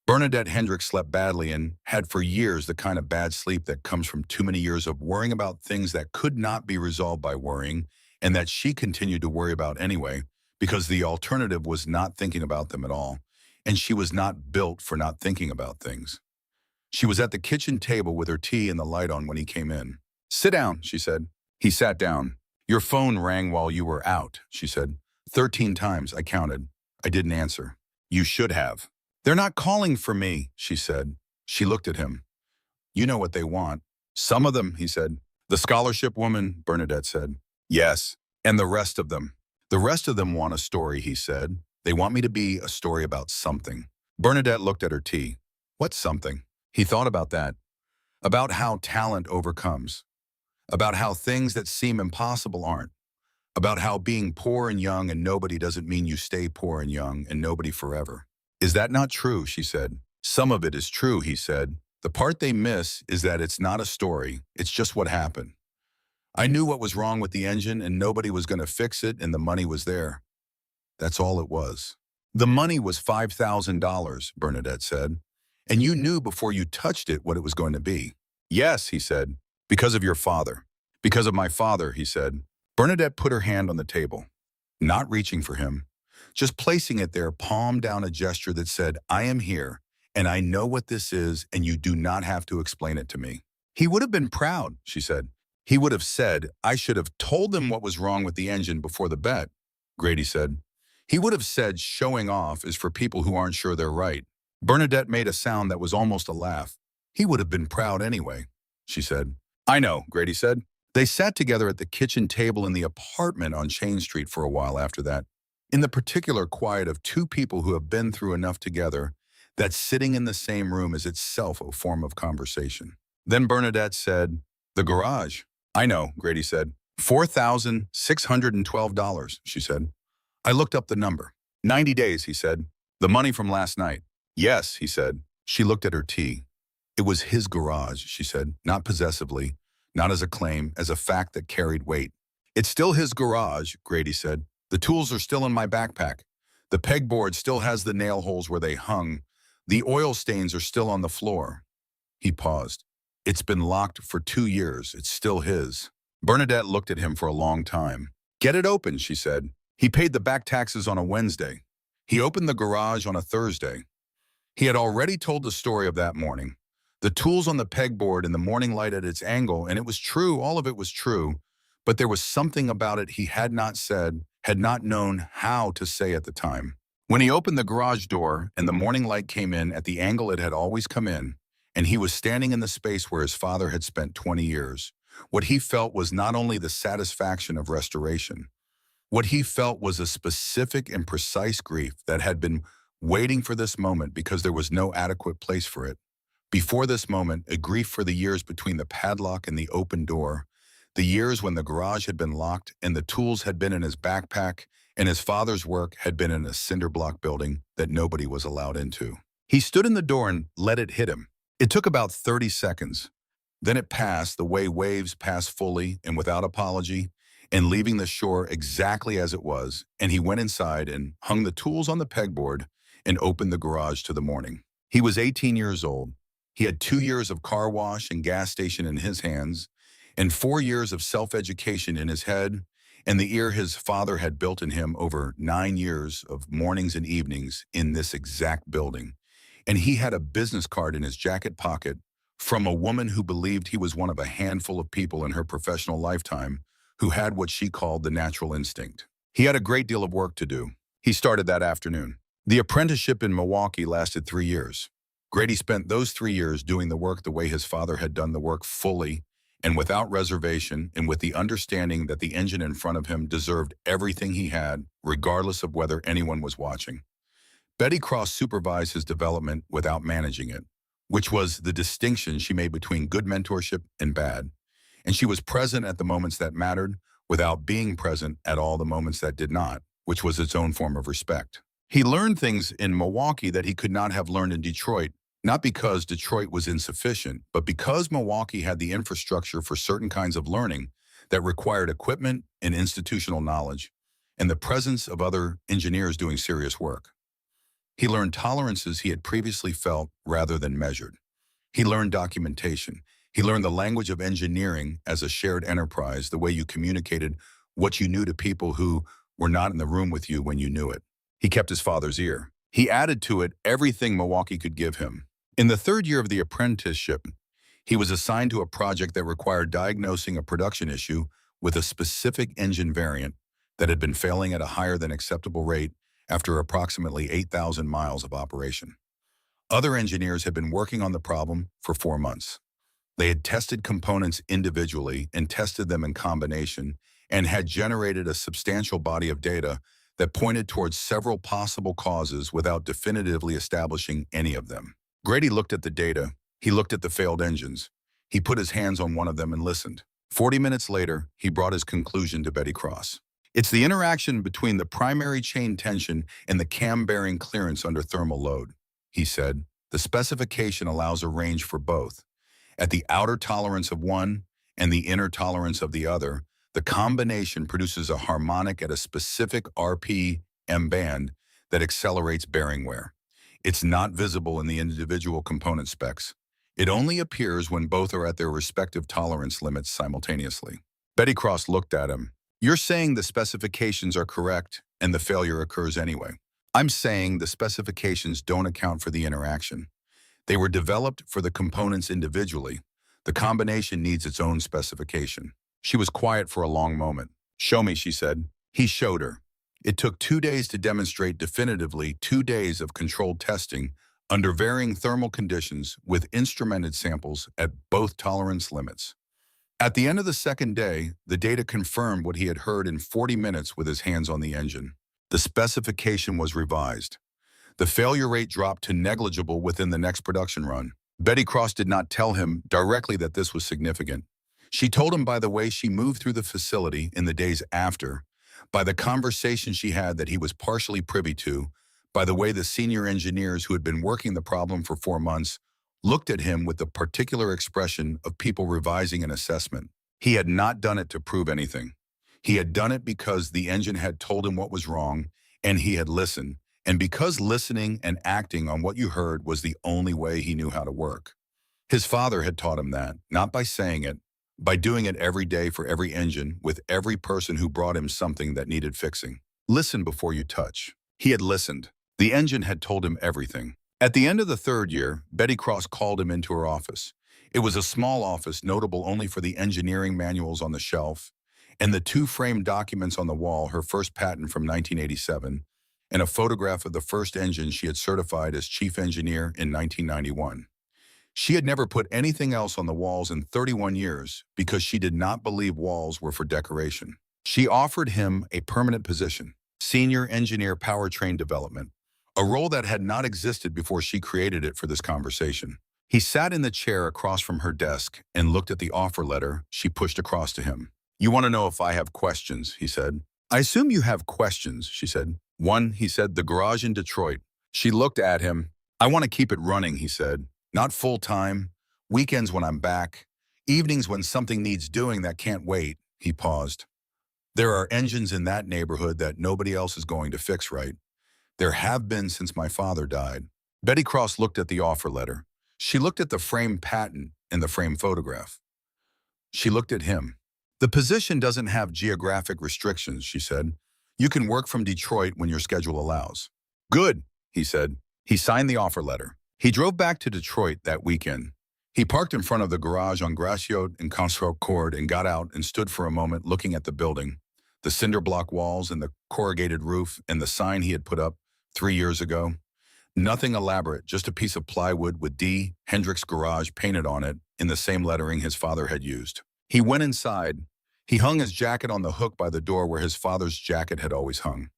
Bernadette Hendricks slept badly and had for years the kind of bad sleep that comes from too many years of worrying about things that could not be resolved by worrying, and that she continued to worry about anyway, because the alternative was not thinking about them at all, and she was not built for not thinking about things. She was at the kitchen table with her tea and the light on when he came in. "Sit down," she said. He sat down. "Your phone rang while you were out," she said. 13 times, I counted. I didn't answer. "You should have." "They're not calling for me," she said. She looked at him. "You know what they want." "Some of them," he said. "The scholarship woman," Bernadette said. "Yes, and the rest of them." "The rest of them want a story," he said. "They want me to be a story about something." Bernadette looked at her tea. "What something?" He thought about that. About how talent overcomes. About how things that seem impossible aren't. About how being poor and young and nobody doesn't mean you stay poor and young and nobody forever. "Is that not true?" she said. "Some of it is true," he said. "The part they miss is that it's not a story, it's just what happened. I knew what was wrong with the engine and nobody was going to fix it, and the money was there. That's all it was." "The money was $5,000, Bernadette said. "And you knew before you touched it what it was going to be." "Yes," he said. "Because of your father." "Because of my father," he said. Bernadette put her hand on the table, not reaching for him, just placing it there, palm down, a gesture that said, "I am here, and I know what this is, and you do not have to explain it to me." "He would have been proud," she said. "He would have said, I should have told them what was wrong with the engine before the bet," Grady said. "He would have said showing off is for people who aren't sure they're right." Bernadette made a sound that was almost a laugh. "He would have been proud anyway," she said. "I know," Grady said. They sat together at the kitchen table in the apartment on Chain Street for a while after that, in the particular quiet of two people who have been through enough together that sitting in the same room is itself a form of conversation. Then Bernadette said, "The garage." "I know," Grady said. $4,612, she said. I looked up the number. 90 days, he said. "The money from last night." "Yes," he said. She looked at her tea. "It was his garage," she said, not possessively, not as a claim, as a fact that carried weight. "It's still his garage," Grady said. "The tools are still in my backpack. The pegboard still has the nail holes where they hung. The oil stains are still on the floor." He paused. It's been locked for 2 years. It's still his. Bernadette looked at him for a long time. Get it open, she said. He paid the back taxes on a Wednesday. He opened the garage on a Thursday. He had already told the story of that morning. The tools on the pegboard and the morning light at its angle, and it was true, all of it was true, but there was something about it he had not said, had not known how to say at the time. When he opened the garage door and the morning light came in at the angle it had always come in, and he was standing in the space where his father had spent 20 years, what he felt was not only the satisfaction of restoration. What he felt was a specific and precise grief that had been waiting for this moment because there was no adequate place for it. Before this moment, a grief for the years between the padlock and the open door, the years when the garage had been locked and the tools had been in his backpack and his father's work had been in a cinder block building that nobody was allowed into. He stood in the door and let it hit him. It took about 30 seconds. Then it passed the way waves pass fully and without apology, and leaving the shore exactly as it was, and he went inside and hung the tools on the pegboard and opened the garage to the morning. He was 18 years old. He had 2 years of car wash and gas station in his hands, and 4 years of self-education in his head, and the ear his father had built in him over 9 years of mornings and evenings in this exact building. And he had a business card in his jacket pocket from a woman who believed he was one of a handful of people in her professional lifetime who had what she called the natural instinct. He had a great deal of work to do. He started that afternoon. The apprenticeship in Milwaukee lasted 3 years. Grady spent those 3 years doing the work the way his father had done the work, fully and without reservation, and with the understanding that the engine in front of him deserved everything he had, regardless of whether anyone was watching. Betty Cross supervised his development without managing it, which was the distinction she made between good mentorship and bad. And she was present at the moments that mattered without being present at all the moments that did not, which was its own form of respect. He learned things in Milwaukee that he could not have learned in Detroit, not because Detroit was insufficient, but because Milwaukee had the infrastructure for certain kinds of learning that required equipment and institutional knowledge, and the presence of other engineers doing serious work. He learned tolerances he had previously felt rather than measured. He learned documentation. He learned the language of engineering as a shared enterprise, the way you communicated what you knew to people who were not in the room with you when you knew it. He kept his father's ear. He added to it everything Milwaukee could give him. In the 3rd year of the apprenticeship, he was assigned to a project that required diagnosing a production issue with a specific engine variant that had been failing at a higher than acceptable rate after approximately 8,000 miles of operation. Other engineers had been working on the problem for 4 months. They had tested components individually and tested them in combination and had generated a substantial body of data that pointed towards several possible causes without definitively establishing any of them. Grady looked at the data. He looked at the failed engines. He put his hands on one of them and listened. 40 minutes later, he brought his conclusion to Betty Cross. It's the interaction between the primary chain tension and the cam bearing clearance under thermal load, he said. The specification allows a range for both. At the outer tolerance of one and the inner tolerance of the other, the combination produces a harmonic at a specific RPM band that accelerates bearing wear. It's not visible in the individual component specs. It only appears when both are at their respective tolerance limits simultaneously. Betty Cross looked at him. You're saying the specifications are correct and the failure occurs anyway. I'm saying the specifications don't account for the interaction. They were developed for the components individually. The combination needs its own specification. She was quiet for a long moment. Show me, she said. He showed her. It took 2 days to demonstrate definitively 2 days of controlled testing under varying thermal conditions with instrumented samples at both tolerance limits. At the end of the 2nd day, the data confirmed what he had heard in 40 minutes with his hands on the engine. The specification was revised. The failure rate dropped to negligible within the next production run. Betty Cross did not tell him directly that this was significant. She told him by the way she moved through the facility in the days after, by the conversation she had that he was partially privy to, by the way the senior engineers who had been working the problem for 4 months looked at him with the particular expression of people revising an assessment. He had not done it to prove anything. He had done it because the engine had told him what was wrong, and he had listened, and because listening and acting on what you heard was the only way he knew how to work. His father had taught him that, not by saying it, by doing it every day for every engine, with every person who brought him something that needed fixing. Listen before you touch. He had listened. The engine had told him everything. At the end of the third year, Betty Cross called him into her office. It was a small office notable only for the engineering manuals on the shelf and the two framed documents on the wall, her first patent from 1987, and a photograph of the first engine she had certified as chief engineer in 1991. She had never put anything else on the walls in 31 years because she did not believe walls were for decoration. She offered him a permanent position, senior engineer powertrain development, a role that had not existed before she created it for this conversation. He sat in the chair across from her desk and looked at the offer letter she pushed across to him. "You want to know if I have questions," he said. "I assume you have questions," she said. "One," he said, "the garage in Detroit." She looked at him. "I want to keep it running," he said. "Not full-time, weekends when I'm back, evenings when something needs doing that can't wait." He paused. "There are engines in that neighborhood that nobody else is going to fix, right? There have been since my father died." Betty Cross looked at the offer letter. She looked at the framed patent and the framed photograph. She looked at him. "The position doesn't have geographic restrictions," she said. "You can work from Detroit when your schedule allows." "Good," he said. He signed the offer letter. He drove back to Detroit that weekend. He parked in front of the garage on Graciot and Concord and got out and stood for a moment looking at the building, the cinder block walls and the corrugated roof and the sign he had put up 3 years ago. Nothing elaborate, just a piece of plywood with D. Hendricks Garage painted on it in the same lettering his father had used. He went inside. He hung his jacket on the hook by the door where his father's jacket had always hung.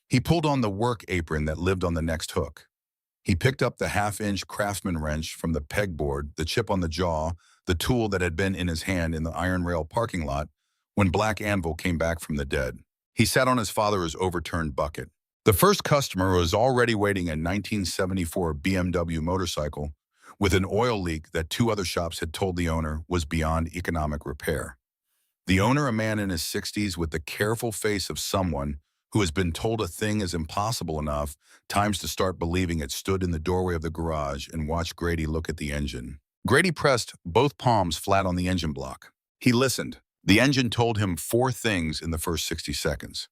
He pulled on the work apron that lived on the next hook. He picked up the half-inch Craftsman wrench from the pegboard, the chip on the jaw, the tool that had been in his hand in the iron rail parking lot when Black Anvil came back from the dead. He sat on his father's overturned bucket. The first customer was already waiting a 1974 BMW motorcycle with an oil leak that two other shops had told the owner was beyond economic repair. The owner, a man in his 60s with the careful face of someone who has been told a thing is impossible enough times to start believing it, stood in the doorway of the garage and watched Grady look at the engine. Grady pressed both palms flat on the engine block. He listened. The engine told him 4 things in the first 60 seconds.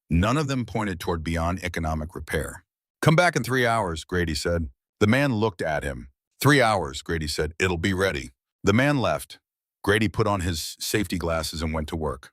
None of them pointed toward beyond economic repair. "Come back in 3 hours, Grady said. The man looked at him. 3 hours, Grady said. "It'll be ready." The man left. Grady put on his safety glasses and went to work.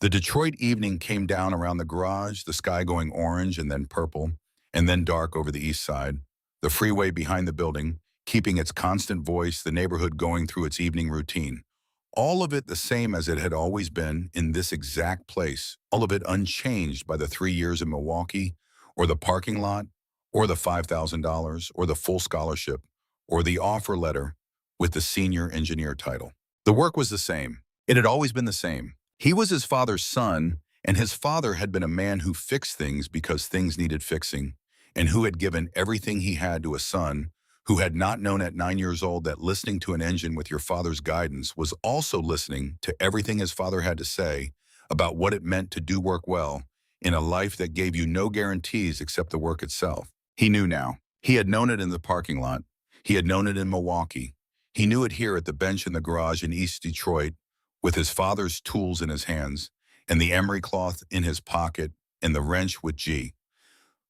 The Detroit evening came down around the garage, the sky going orange and then purple, and then dark over the east side, the freeway behind the building, keeping its constant voice, the neighborhood going through its evening routine. All of it the same as it had always been in this exact place, all of it unchanged by the 3 years in Milwaukee, or the parking lot, or the $5,000, or the full scholarship, or the offer letter with the senior engineer title. The work was the same. It had always been the same. He was his father's son, and his father had been a man who fixed things because things needed fixing, and who had given everything he had to a son who had not known at 9 years old that listening to an engine with your father's guidance was also listening to everything his father had to say about what it meant to do work well in a life that gave you no guarantees except the work itself. He knew now. He had known it in the parking lot. He had known it in Milwaukee. He knew it here at the bench in the garage in East Detroit with his father's tools in his hands and the emery cloth in his pocket and the wrench with G.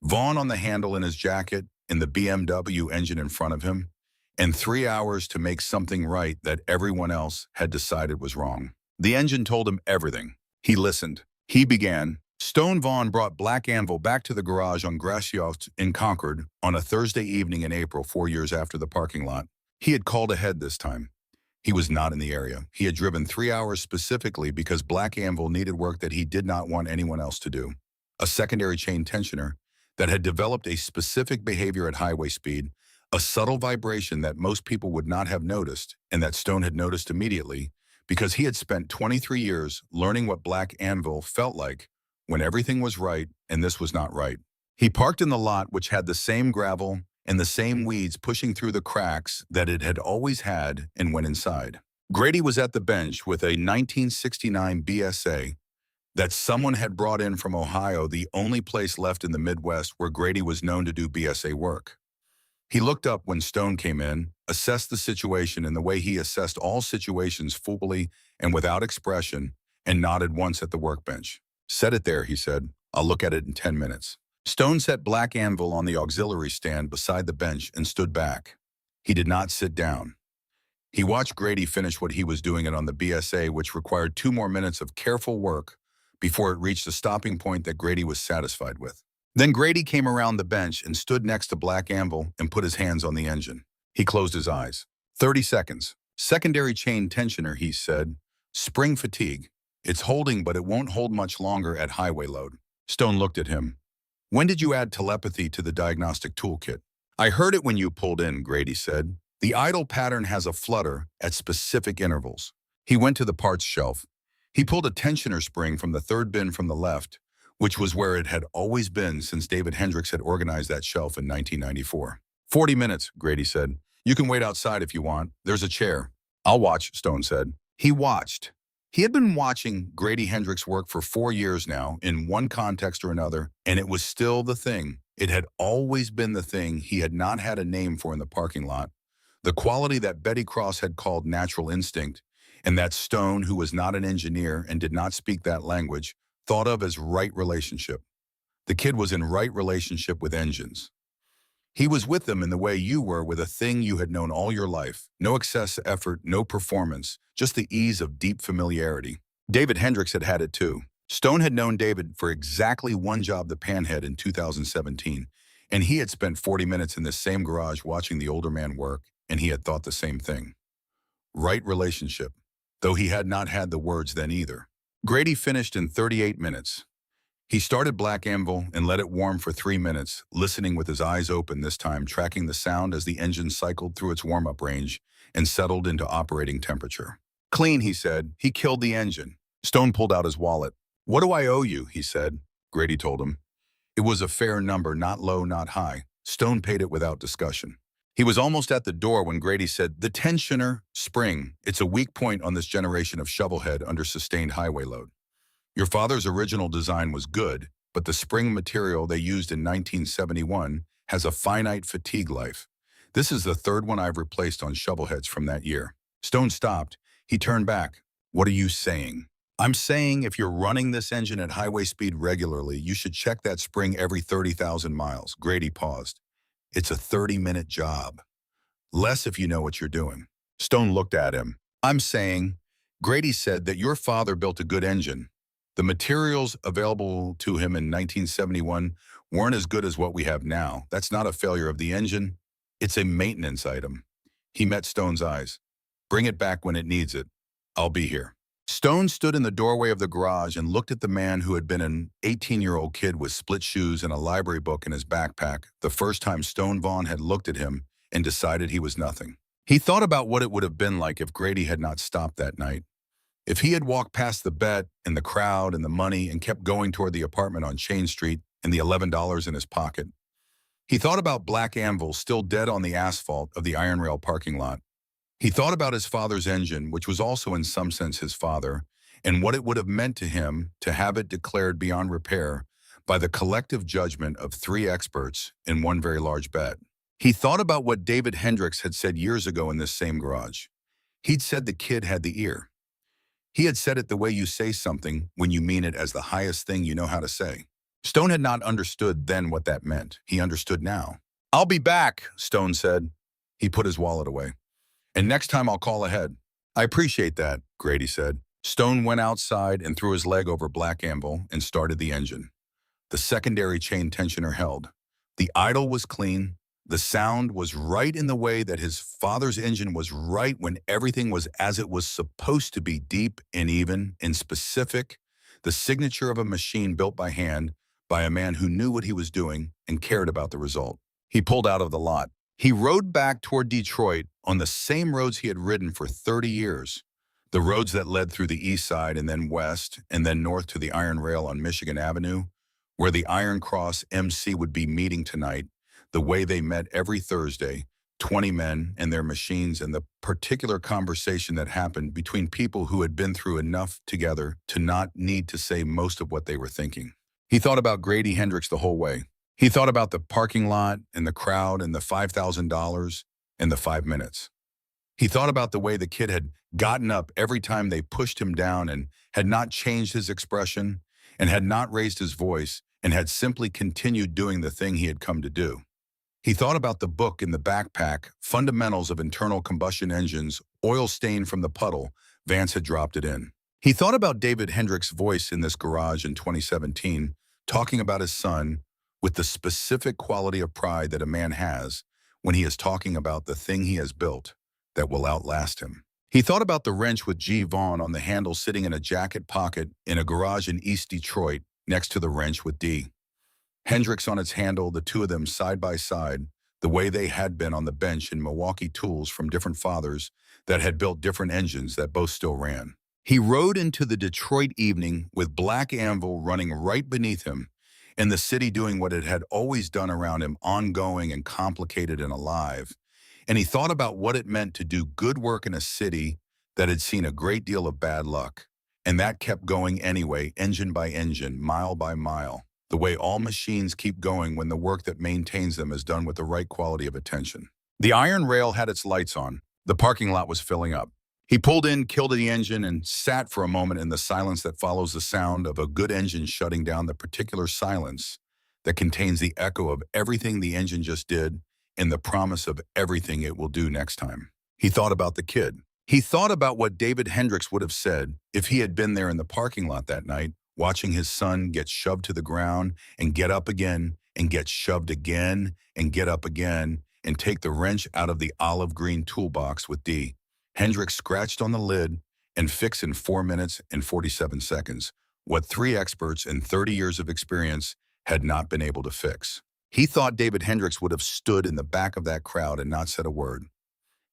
Vaughn on the handle in his jacket and the BMW engine in front of him, and 3 hours to make something right that everyone else had decided was wrong. The engine told him everything. He listened. He began. Stone Vaughn brought Black Anvil back to the garage on Graciot in Concord on a Thursday evening in April, 4 years after the parking lot. He had called ahead this time. He was not in the area. He had driven 3 hours specifically because Black Anvil needed work that he did not want anyone else to do. A secondary chain tensioner that had developed a specific behavior at highway speed, a subtle vibration that most people would not have noticed, and that Stone had noticed immediately because he had spent 23 years learning what Black Anvil felt like when everything was right and this was not right. He parked in the lot, which had the same gravel and the same weeds pushing through the cracks that it had always had, and went inside. Grady was at the bench with a 1969 BSA that someone had brought in from Ohio, the only place left in the Midwest where Grady was known to do BSA work. He looked up when Stone came in, assessed the situation in the way he assessed all situations fully and without expression, and nodded once at the workbench. "Set it there," he said. "I'll look at it in 10 minutes." Stone set Black Anvil on the auxiliary stand beside the bench and stood back. He did not sit down. He watched Grady finish what he was doing it on the BSA, which required 2 more minutes of careful work before it reached a stopping point that Grady was satisfied with. Then Grady came around the bench and stood next to Black Anvil and put his hands on the engine. He closed his eyes. 30 seconds. "Secondary chain tensioner," he said. "Spring fatigue. It's holding, but it won't hold much longer at highway load." Stone looked at him. "When did you add telepathy to the diagnostic toolkit?" "I heard it when you pulled in," Grady said. "The idle pattern has a flutter at specific intervals." He went to the parts shelf. He pulled a tensioner spring from the third bin from the left, which was where it had always been since David Hendricks had organized that shelf in 1994. 40 minutes, Grady said. "You can wait outside if you want. There's a chair." "I'll watch," Stone said. He watched. He had been watching Grady Hendricks work for 4 years now, in one context or another, and it was still the thing. It had always been the thing he had not had a name for in the parking lot. The quality that Betty Cross had called natural instinct, and that Stone, who was not an engineer and did not speak that language, thought of as right relationship. The kid was in right relationship with engines. He was with them in the way you were with a thing you had known all your life. No excess effort, no performance, just the ease of deep familiarity. David Hendricks had had it too. Stone had known David for exactly one job, the Panhead, in 2017, and he had spent 40 minutes in this same garage watching the older man work, and he had thought the same thing. Right relationship, though he had not had the words then either. Grady finished in 38 minutes. He started Black Anvil and let it warm for 3 minutes, listening with his eyes open this time, tracking the sound as the engine cycled through its warm-up range and settled into operating temperature. "Clean," he said. "He killed the engine." Stone pulled out his wallet. "What do I owe you?" he said. Grady told him. It was a fair number, not low, not high. Stone paid it without discussion. He was almost at the door when Grady said, "The tensioner spring. It's a weak point on this generation of shovelhead under sustained highway load. Your father's original design was good, but the spring material they used in 1971 has a finite fatigue life. This is the third one I've replaced on shovelheads from that year." Stone stopped. He turned back. "What are you saying?" "I'm saying if you're running this engine at highway speed regularly, you should check that spring every 30,000 miles. Grady paused. "It's a 30-minute job. Less if you know what you're doing." Stone looked at him. "I'm saying," Grady said, "that your father built a good engine. The materials available to him in 1971 weren't as good as what we have now. That's not a failure of the engine. It's a maintenance item." He met Stone's eyes. "Bring it back when it needs it. I'll be here." Stone stood in the doorway of the garage and looked at the man who had been an 18-year-old kid with split shoes and a library book in his backpack, the first time Stone Vaughn had looked at him and decided he was nothing. He thought about what it would have been like if Grady had not stopped that night. If he had walked past the bet and the crowd and the money and kept going toward the apartment on Chain Street and the $11 in his pocket. He thought about Black Anvil still dead on the asphalt of the iron rail parking lot. He thought about his father's engine, which was also in some sense his father, and what it would have meant to him to have it declared beyond repair by the collective judgment of 3 experts in one very large bet. He thought about what David Hendricks had said years ago in this same garage. He'd said the kid had the ear. He had said it the way you say something when you mean it as the highest thing you know how to say. Stone had not understood then what that meant. He understood now. "I'll be back," Stone said. He put his wallet away. "And next time I'll call ahead." "I appreciate that," Grady said. Stone went outside and threw his leg over Black Anvil and started the engine. The secondary chain tensioner held. The idle was clean. The sound was right in the way that his father's engine was right when everything was as it was supposed to be, deep and even and specific, the signature of a machine built by hand by a man who knew what he was doing and cared about the result. He pulled out of the lot. He rode back toward Detroit on the same roads he had ridden for 30 years, the roads that led through the east side and then west and then north to the iron rail on Michigan Avenue, where the Iron Cross MC would be meeting tonight, the way they met every Thursday, 20 men and their machines, and the particular conversation that happened between people who had been through enough together to not need to say most of what they were thinking. He thought about Grady Hendricks the whole way. He thought about the parking lot and the crowd and the $5,000 and the 5 minutes. He thought about the way the kid had gotten up every time they pushed him down and had not changed his expression and had not raised his voice and had simply continued doing the thing he had come to do. He thought about the book in the backpack, Fundamentals of Internal Combustion Engines, oil stain from the puddle Vance had dropped it in. He thought about David Hendrick's voice in this garage in 2017, talking about his son with the specific quality of pride that a man has when he is talking about the thing he has built that will outlast him. He thought about the wrench with G. Vaughn on the handle sitting in a jacket pocket in a garage in East Detroit next to the wrench with D. Hendricks on its handle, the two of them side by side, the way they had been on the bench in Milwaukee tools from different fathers that had built different engines that both still ran. He rode into the Detroit evening with Black Anvil running right beneath him, and the city doing what it had always done around him, ongoing and complicated and alive. And he thought about what it meant to do good work in a city that had seen a great deal of bad luck. And that kept going anyway, engine by engine, mile by mile, the way all machines keep going when the work that maintains them is done with the right quality of attention. The iron rail had its lights on. The parking lot was filling up. He pulled in, killed the engine, and sat for a moment in the silence that follows the sound of a good engine shutting down, the particular silence that contains the echo of everything the engine just did and the promise of everything it will do next time. He thought about the kid. He thought about what David Hendricks would have said if he had been there in the parking lot that night, watching his son get shoved to the ground and get up again and get shoved again and get up again and take the wrench out of the olive green toolbox with D. Hendricks scratched on the lid and fixed in 4 minutes and 47 seconds what 3 experts and 30 years of experience had not been able to fix. He thought David Hendricks would have stood in the back of that crowd and not said a word.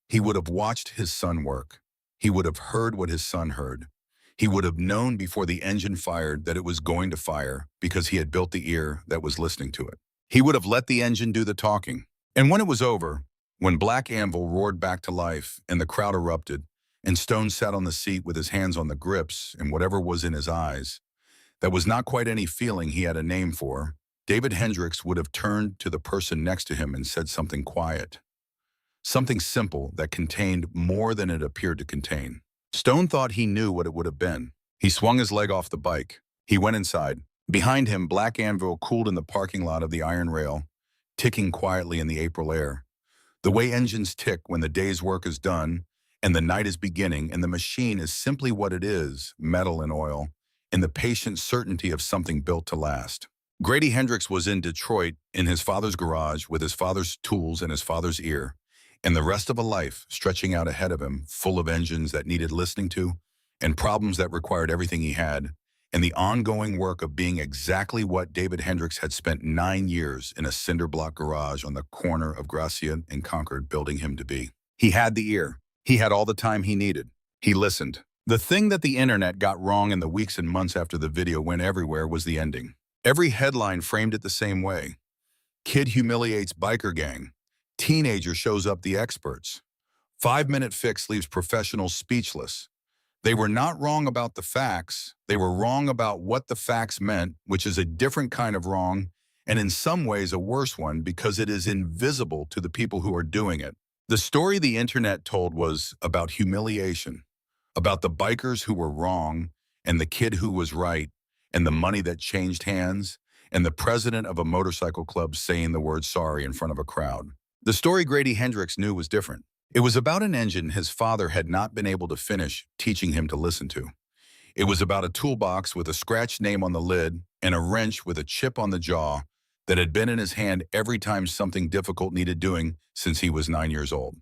He would have watched his son work. He would have heard what his son heard. He would have known before the engine fired that it was going to fire because he had built the ear that was listening to it. He would have let the engine do the talking. And when it was over, when Black Anvil roared back to life and the crowd erupted, and Stone sat on the seat with his hands on the grips and whatever was in his eyes, that was not quite any feeling he had a name for, David Hendricks would have turned to the person next to him and said something quiet, something simple that contained more than it appeared to contain. Stone thought he knew what it would have been. He swung his leg off the bike. He went inside. Behind him, Black Anvil cooled in the parking lot of the iron rail, ticking quietly in the April air. The way engines tick when the day's work is done and the night is beginning and the machine is simply what it is, metal and oil, in the patient certainty of something built to last. Grady Hendricks was in Detroit in his father's garage with his father's tools and his father's ear, and the rest of a life stretching out ahead of him, full of engines that needed listening to and problems that required everything he had, and the ongoing work of being exactly what David Hendricks had spent 9 years in a cinder block garage on the corner of Gracia and Concord building him to be. He had the ear. He had all the time he needed. He listened. The thing that the internet got wrong in the weeks and months after the video went everywhere was the ending. Every headline framed it the same way. Kid humiliates biker gang. Teenager shows up the experts. 5-minute fix leaves professionals speechless. They were not wrong about the facts. They were wrong about what the facts meant, which is a different kind of wrong, and in some ways a worse one because it is invisible to the people who are doing it. The story the internet told was about humiliation, about the bikers who were wrong and the kid who was right, and the money that changed hands, and the president of a motorcycle club saying the word sorry in front of a crowd. The story Grady Hendricks knew was different. It was about an engine his father had not been able to finish teaching him to listen to. It was about a toolbox with a scratched name on the lid and a wrench with a chip on the jaw that had been in his hand every time something difficult needed doing since he was 9 years old.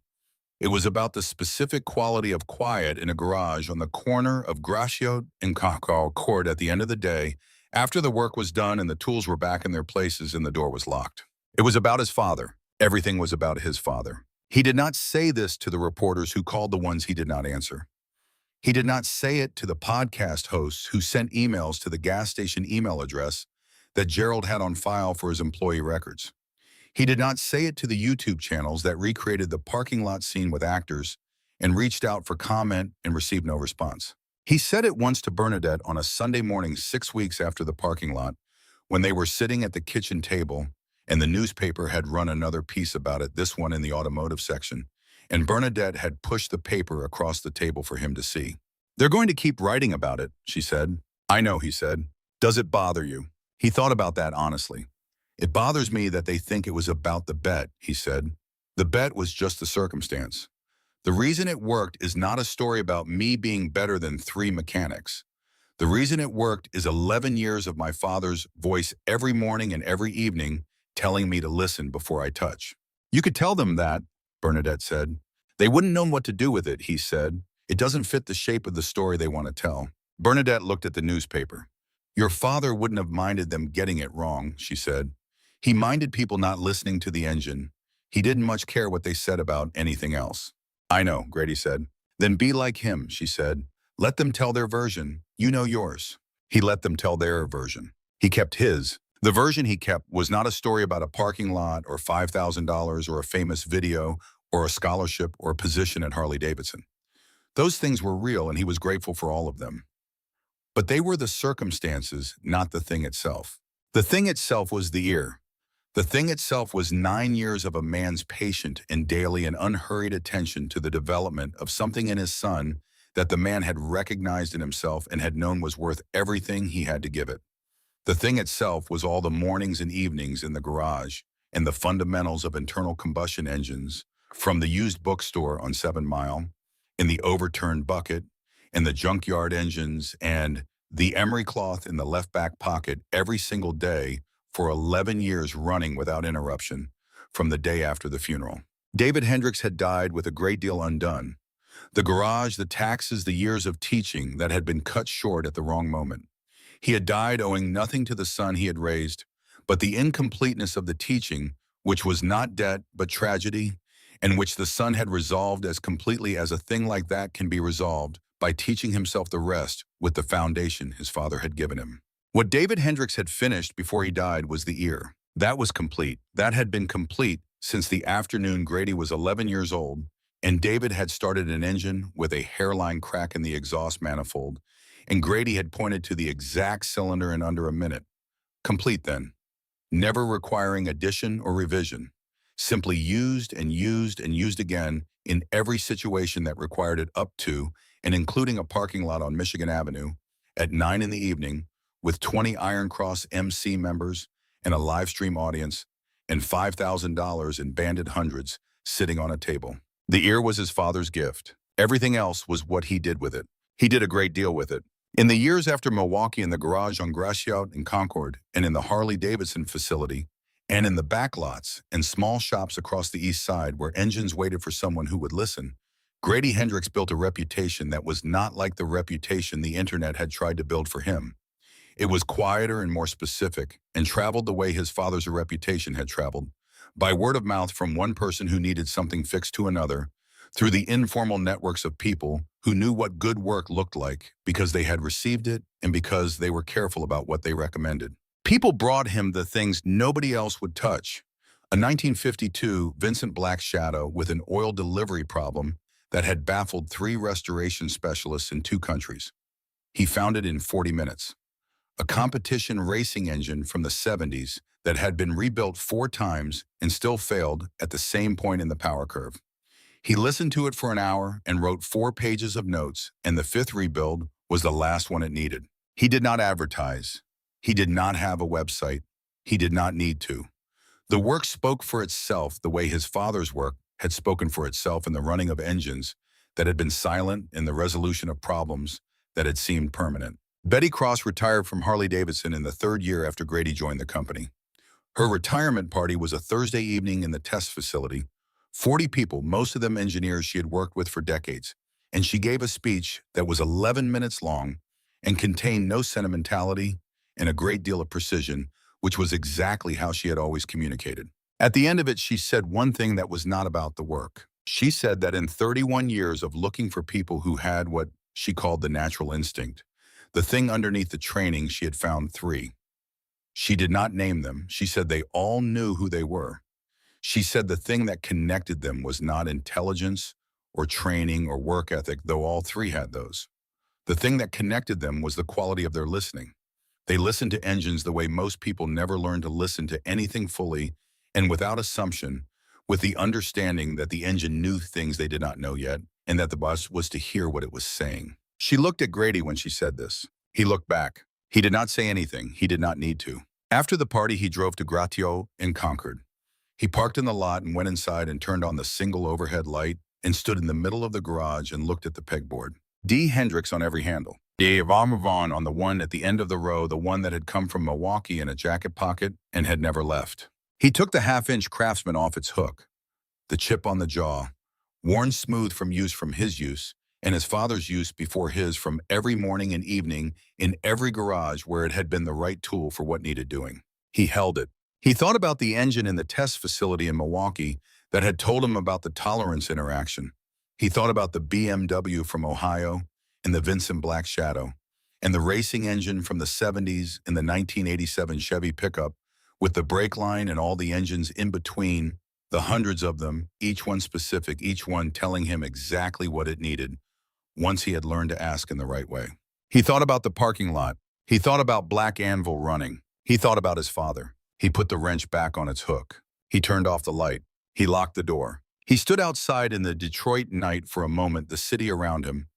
It was about the specific quality of quiet in a garage on the corner of Gracia and Concord at the end of the day, after the work was done and the tools were back in their places and the door was locked. It was about his father. Everything was about his father. He did not say this to the reporters who called the ones he did not answer. He did not say it to the podcast hosts who sent emails to the gas station email address that Gerald had on file for his employee records. He did not say it to the YouTube channels that recreated the parking lot scene with actors and reached out for comment and received no response. He said it once to Bernadette on a Sunday morning 6 weeks after the parking lot when they were sitting at the kitchen table and the newspaper had run another piece about it, this one in the automotive section, and Bernadette had pushed the paper across the table for him to see. "They're going to keep writing about it," she said. "I know," he said. "Does it bother you?" He thought about that honestly. "It bothers me that they think it was about the bet," he said. "The bet was just the circumstance. The reason it worked is not a story about me being better than three mechanics. The reason it worked is 11 years of my father's voice every morning and every evening telling me to listen before I touch." "You could tell them that," Bernadette said. "They wouldn't know what to do with it," he said. "It doesn't fit the shape of the story they want to tell." Bernadette looked at the newspaper. "Your father wouldn't have minded them getting it wrong," she said. "He minded people not listening to the engine. He didn't much care what they said about anything else." "I know," Grady said. "Then be like him," she said. "Let them tell their version. You know yours." He let them tell their version. He kept his. The version he kept was not a story about a parking lot or $5,000 or a famous video or a scholarship or a position at Harley-Davidson. Those things were real, and he was grateful for all of them. But they were the circumstances, not the thing itself. The thing itself was the ear. The thing itself was 9 years of a man's patient and daily and unhurried attention to the development of something in his son that the man had recognized in himself and had known was worth everything he had to give it. The thing itself was all the mornings and evenings in the garage and the fundamentals of internal combustion engines, from the used bookstore on 7 Mile, in the overturned bucket, in the junkyard engines, and the emery cloth in the left back pocket every single day for 11 years running without interruption from the day after the funeral. David Hendricks had died with a great deal undone. The garage, the taxes, the years of teaching that had been cut short at the wrong moment. He had died owing nothing to the son he had raised, but the incompleteness of the teaching, which was not debt but tragedy, and which the son had resolved as completely as a thing like that can be resolved by teaching himself the rest with the foundation his father had given him. What David Hendricks had finished before he died was the ear. That was complete. That had been complete since the afternoon Grady was 11 years old, and David had started an engine with a hairline crack in the exhaust manifold, and Grady had pointed to the exact cylinder in under a minute. Complete then, never requiring addition or revision, simply used and used and used again in every situation that required it, up to and including a parking lot on Michigan Avenue at 9 in the evening with 20 Iron Cross MC members and a live stream audience and $5,000 in banded hundreds sitting on a table. The ear was his father's gift. Everything else was what he did with it. He did a great deal with it. In the years after Milwaukee, in the garage on Gratiot and Concord, and in the Harley-Davidson facility, and in the backlots and small shops across the east side where engines waited for someone who would listen, Grady Hendricks built a reputation that was not like the reputation the internet had tried to build for him. It was quieter and more specific, and traveled the way his father's reputation had traveled, by word of mouth from one person who needed something fixed to another, through the informal networks of people who knew what good work looked like because they had received it and because they were careful about what they recommended. People brought him the things nobody else would touch. A 1952 Vincent Black Shadow with an oil delivery problem that had baffled 3 restoration specialists in 2 countries. He found it in 40 minutes. A competition racing engine from the 70s that had been rebuilt 4 times and still failed at the same point in the power curve. He listened to it for an hour and wrote 4 pages of notes, and the 5th rebuild was the last one it needed. He did not advertise. He did not have a website. He did not need to. The work spoke for itself the way his father's work had spoken for itself in the running of engines that had been silent, in the resolution of problems that had seemed permanent. Betty Cross retired from Harley-Davidson in the 3rd year after Grady joined the company. Her retirement party was a Thursday evening in the test facility. 40 people, most of them engineers she had worked with for decades, and she gave a speech that was 11 minutes long and contained no sentimentality and a great deal of precision, which was exactly how she had always communicated. At the end of it, she said one thing that was not about the work. She said that in 31 years of looking for people who had what she called the natural instinct, the thing underneath the training, she had found 3. She did not name them. She said they all knew who they were. She said the thing that connected them was not intelligence or training or work ethic, though all 3 had those. The thing that connected them was the quality of their listening. They listened to engines the way most people never learn to listen to anything fully and without assumption, with the understanding that the engine knew things they did not know yet and that the bus was to hear what it was saying. She looked at Grady when she said this. He looked back. He did not say anything. He did not need to. After the party, he drove to Gratio in Concord. He parked in the lot and went inside and turned on the single overhead light and stood in the middle of the garage and looked at the pegboard. D. Hendrix on every handle. D. Vaughn on the one at the end of the row, the one that had come from Milwaukee in a jacket pocket and had never left. He took the half-inch Craftsman off its hook. The chip on the jaw, worn smooth from his use, and his father's use before his from every morning and evening in every garage where it had been the right tool for what needed doing. He held it. He thought about the engine in the test facility in Milwaukee that had told him about the tolerance interaction. He thought about the BMW from Ohio and the Vincent Black Shadow, and the racing engine from the 70s in the 1987 Chevy pickup with the brake line and all the engines in between, the hundreds of them, each one specific, each one telling him exactly what it needed, once he had learned to ask in the right way. He thought about the parking lot. He thought about Black Anvil running. He thought about his father. He put the wrench back on its hook. He turned off the light. He locked the door. He stood outside in the Detroit night for a moment, the city around him,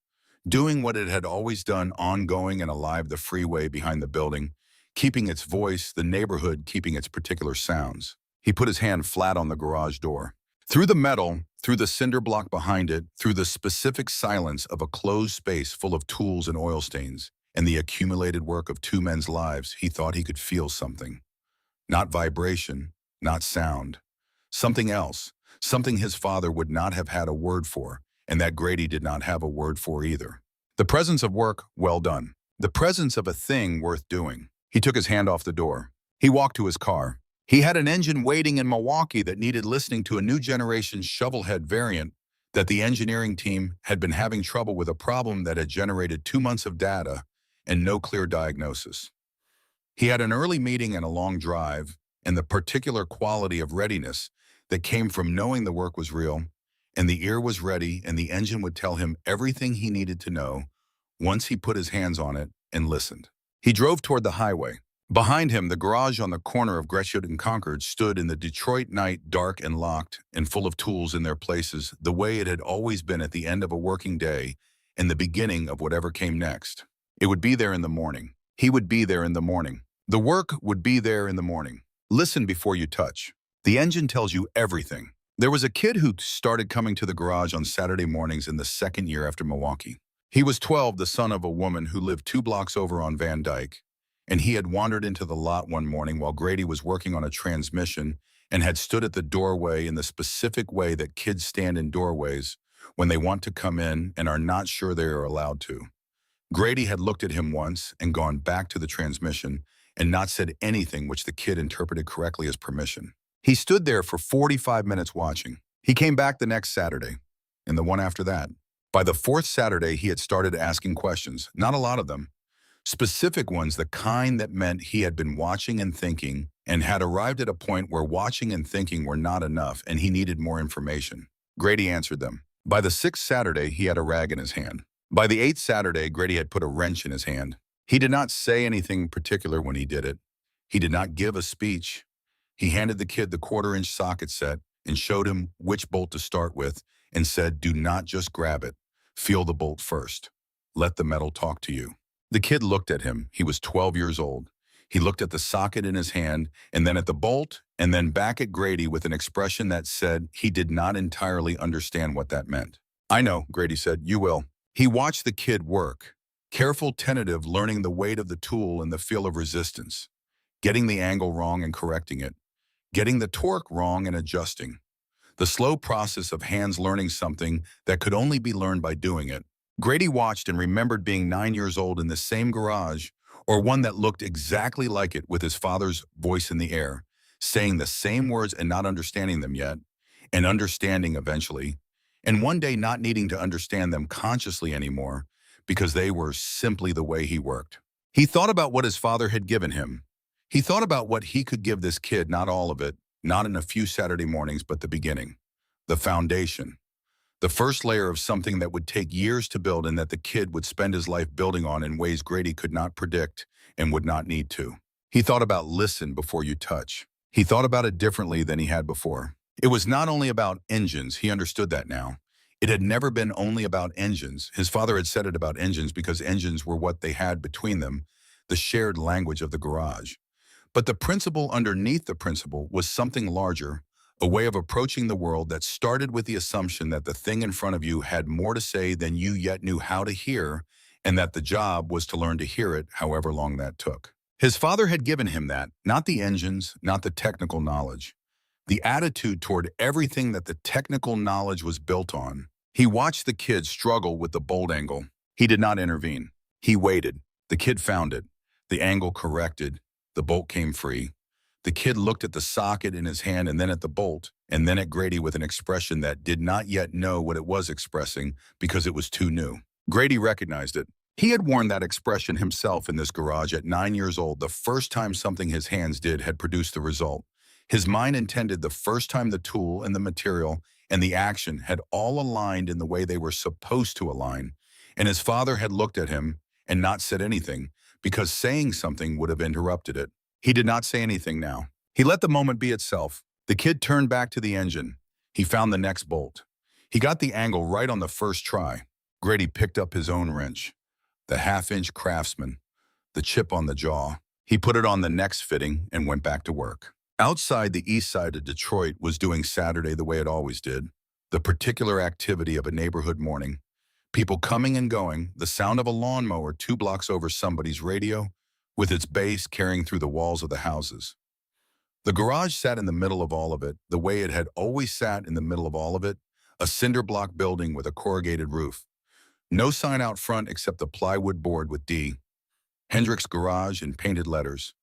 doing what it had always done, ongoing and alive, the freeway behind the building, keeping its voice, the neighborhood keeping its particular sounds. He put his hand flat on the garage door. Through the metal, through the cinder block behind it, through the specific silence of a closed space full of tools and oil stains, and the accumulated work of two men's lives, he thought he could feel something. Not vibration, not sound. Something else, something his father would not have had a word for, and that Grady did not have a word for either. The presence of work well done. The presence of a thing worth doing. He took his hand off the door. He walked to his car. He had an engine waiting in Milwaukee that needed listening to a new generation shovelhead variant that the engineering team had been having trouble with, a problem that had generated 2 months of data and no clear diagnosis. He had an early meeting and a long drive, and the particular quality of readiness that came from knowing the work was real, and the ear was ready, and the engine would tell him everything he needed to know once he put his hands on it and listened. He drove toward the highway. Behind him, the garage on the corner of Gresham and Concord stood in the Detroit night, dark and locked and full of tools in their places, the way it had always been at the end of a working day and the beginning of whatever came next. It would be there in the morning. He would be there in the morning. The work would be there in the morning. Listen before you touch. The engine tells you everything. There was a kid who started coming to the garage on Saturday mornings in the second year after Milwaukee. He was 12, the son of a woman who lived 2 blocks over on Van Dyke, and he had wandered into the lot one morning while Grady was working on a transmission and had stood at the doorway in the specific way that kids stand in doorways when they want to come in and are not sure they are allowed to. Grady had looked at him once and gone back to the transmission and not said anything which the kid interpreted correctly as permission. He stood there for 45 minutes watching. He came back the next Saturday, and the one after that. By the 4th Saturday, he had started asking questions, not a lot of them, specific ones, the kind that meant he had been watching and thinking and had arrived at a point where watching and thinking were not enough and he needed more information. Grady answered them. By the 6th Saturday, he had a rag in his hand. By the 8th Saturday, Grady had put a wrench in his hand. He did not say anything particular when he did it. He did not give a speech. He handed the kid the 1/4-inch socket set and showed him which bolt to start with and said, "Do not just grab it. Feel the bolt first. Let the metal talk to you." The kid looked at him. He was 12 years old. He looked at the socket in his hand and then at the bolt and then back at Grady with an expression that said he did not entirely understand what that meant. "I know," Grady said. "You will." He watched the kid work. Careful, tentative, learning the weight of the tool and the feel of resistance. Getting the angle wrong and correcting it. Getting the torque wrong and adjusting. The slow process of hands learning something that could only be learned by doing it. Grady watched and remembered being 9 years old in the same garage, or one that looked exactly like it, with his father's voice in the air, saying the same words and not understanding them yet, and understanding eventually, and one day not needing to understand them consciously anymore because they were simply the way he worked. He thought about what his father had given him. He thought about what he could give this kid, not all of it, not in a few Saturday mornings, but the beginning, the foundation, The first layer of something that would take years to build and that the kid would spend his life building on in ways Grady could not predict and would not need to. He thought about listen before you touch. He thought about it differently than he had before. It was not only about engines, he understood that now. It had never been only about engines. His father had said it about engines because engines were what they had between them, the shared language of the garage. But the principle underneath the principle was something larger, a way of approaching the world that started with the assumption that the thing in front of you had more to say than you yet knew how to hear, and that the job was to learn to hear it however long that took. His father had given him that, not the engines, not the technical knowledge, the attitude toward everything that the technical knowledge was built on. He watched the kid struggle with the bolt angle. He did not intervene. He waited. The kid found it. The angle corrected. The bolt came free. The kid looked at the socket in his hand and then at the bolt, and then at Grady with an expression that did not yet know what it was expressing because it was too new. Grady recognized it. He had worn that expression himself in this garage at 9 years old, the first time something his hands did had produced the result. His mind intended the first time the tool and the material and the action had all aligned in the way they were supposed to align, and his father had looked at him and not said anything, because saying something would have interrupted it. He did not say anything now. He let the moment be itself. The kid turned back to the engine. He found the next bolt. He got the angle right on the first try. Grady picked up his own wrench, the half-inch Craftsman, the chip on the jaw. He put it on the next fitting and went back to work. Outside, the east side of Detroit was doing Saturday the way it always did, the particular activity of a neighborhood morning. People coming and going, the sound of a lawnmower 2 blocks over somebody's radio, with its bass carrying through the walls of the houses. The garage sat in the middle of all of it, the way it had always sat in the middle of all of it, a cinder block building with a corrugated roof. No sign out front except the plywood board with D. Hendricks Garage in painted letters.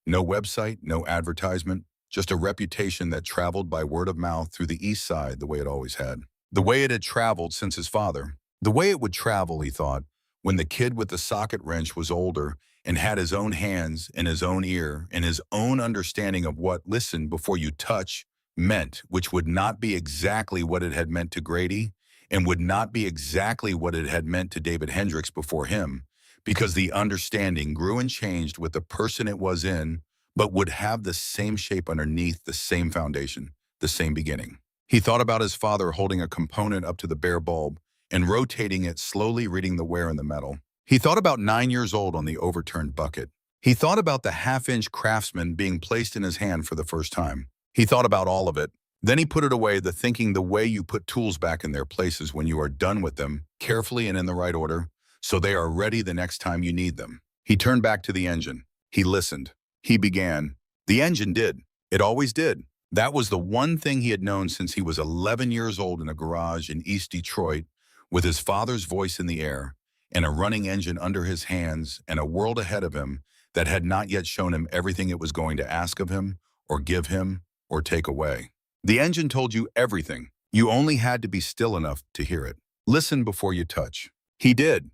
No website, no advertisement, just a reputation that traveled by word of mouth through the east side the way it always had. The way it had traveled since his father. The way it would travel, he thought, when the kid with the socket wrench was older and had his own hands and his own ear and his own understanding of what listen before you touch meant, which would not be exactly what it had meant to Grady and would not be exactly what it had meant to David Hendricks before him, because the understanding grew and changed with the person it was in, but would have the same shape underneath, the same foundation, the same beginning. He thought about his father holding a component up to the bare bulb and rotating it, slowly reading the wear in the metal. He thought about 9 years old on the overturned bucket. He thought about the half-inch Craftsman being placed in his hand for the first time. He thought about all of it. Then he put it away, the thinking the way you put tools back in their places when you are done with them, carefully and in the right order, so they are ready the next time you need them. He turned back to the engine. He listened. He began. The engine did. It always did. That was the one thing he had known since he was 11 years old in a garage in East Detroit, with his father's voice in the air, and a running engine under his hands, and a world ahead of him that had not yet shown him everything it was going to ask of him, or give him, or take away. The engine told you everything. You only had to be still enough to hear it. Listen before you touch. He did.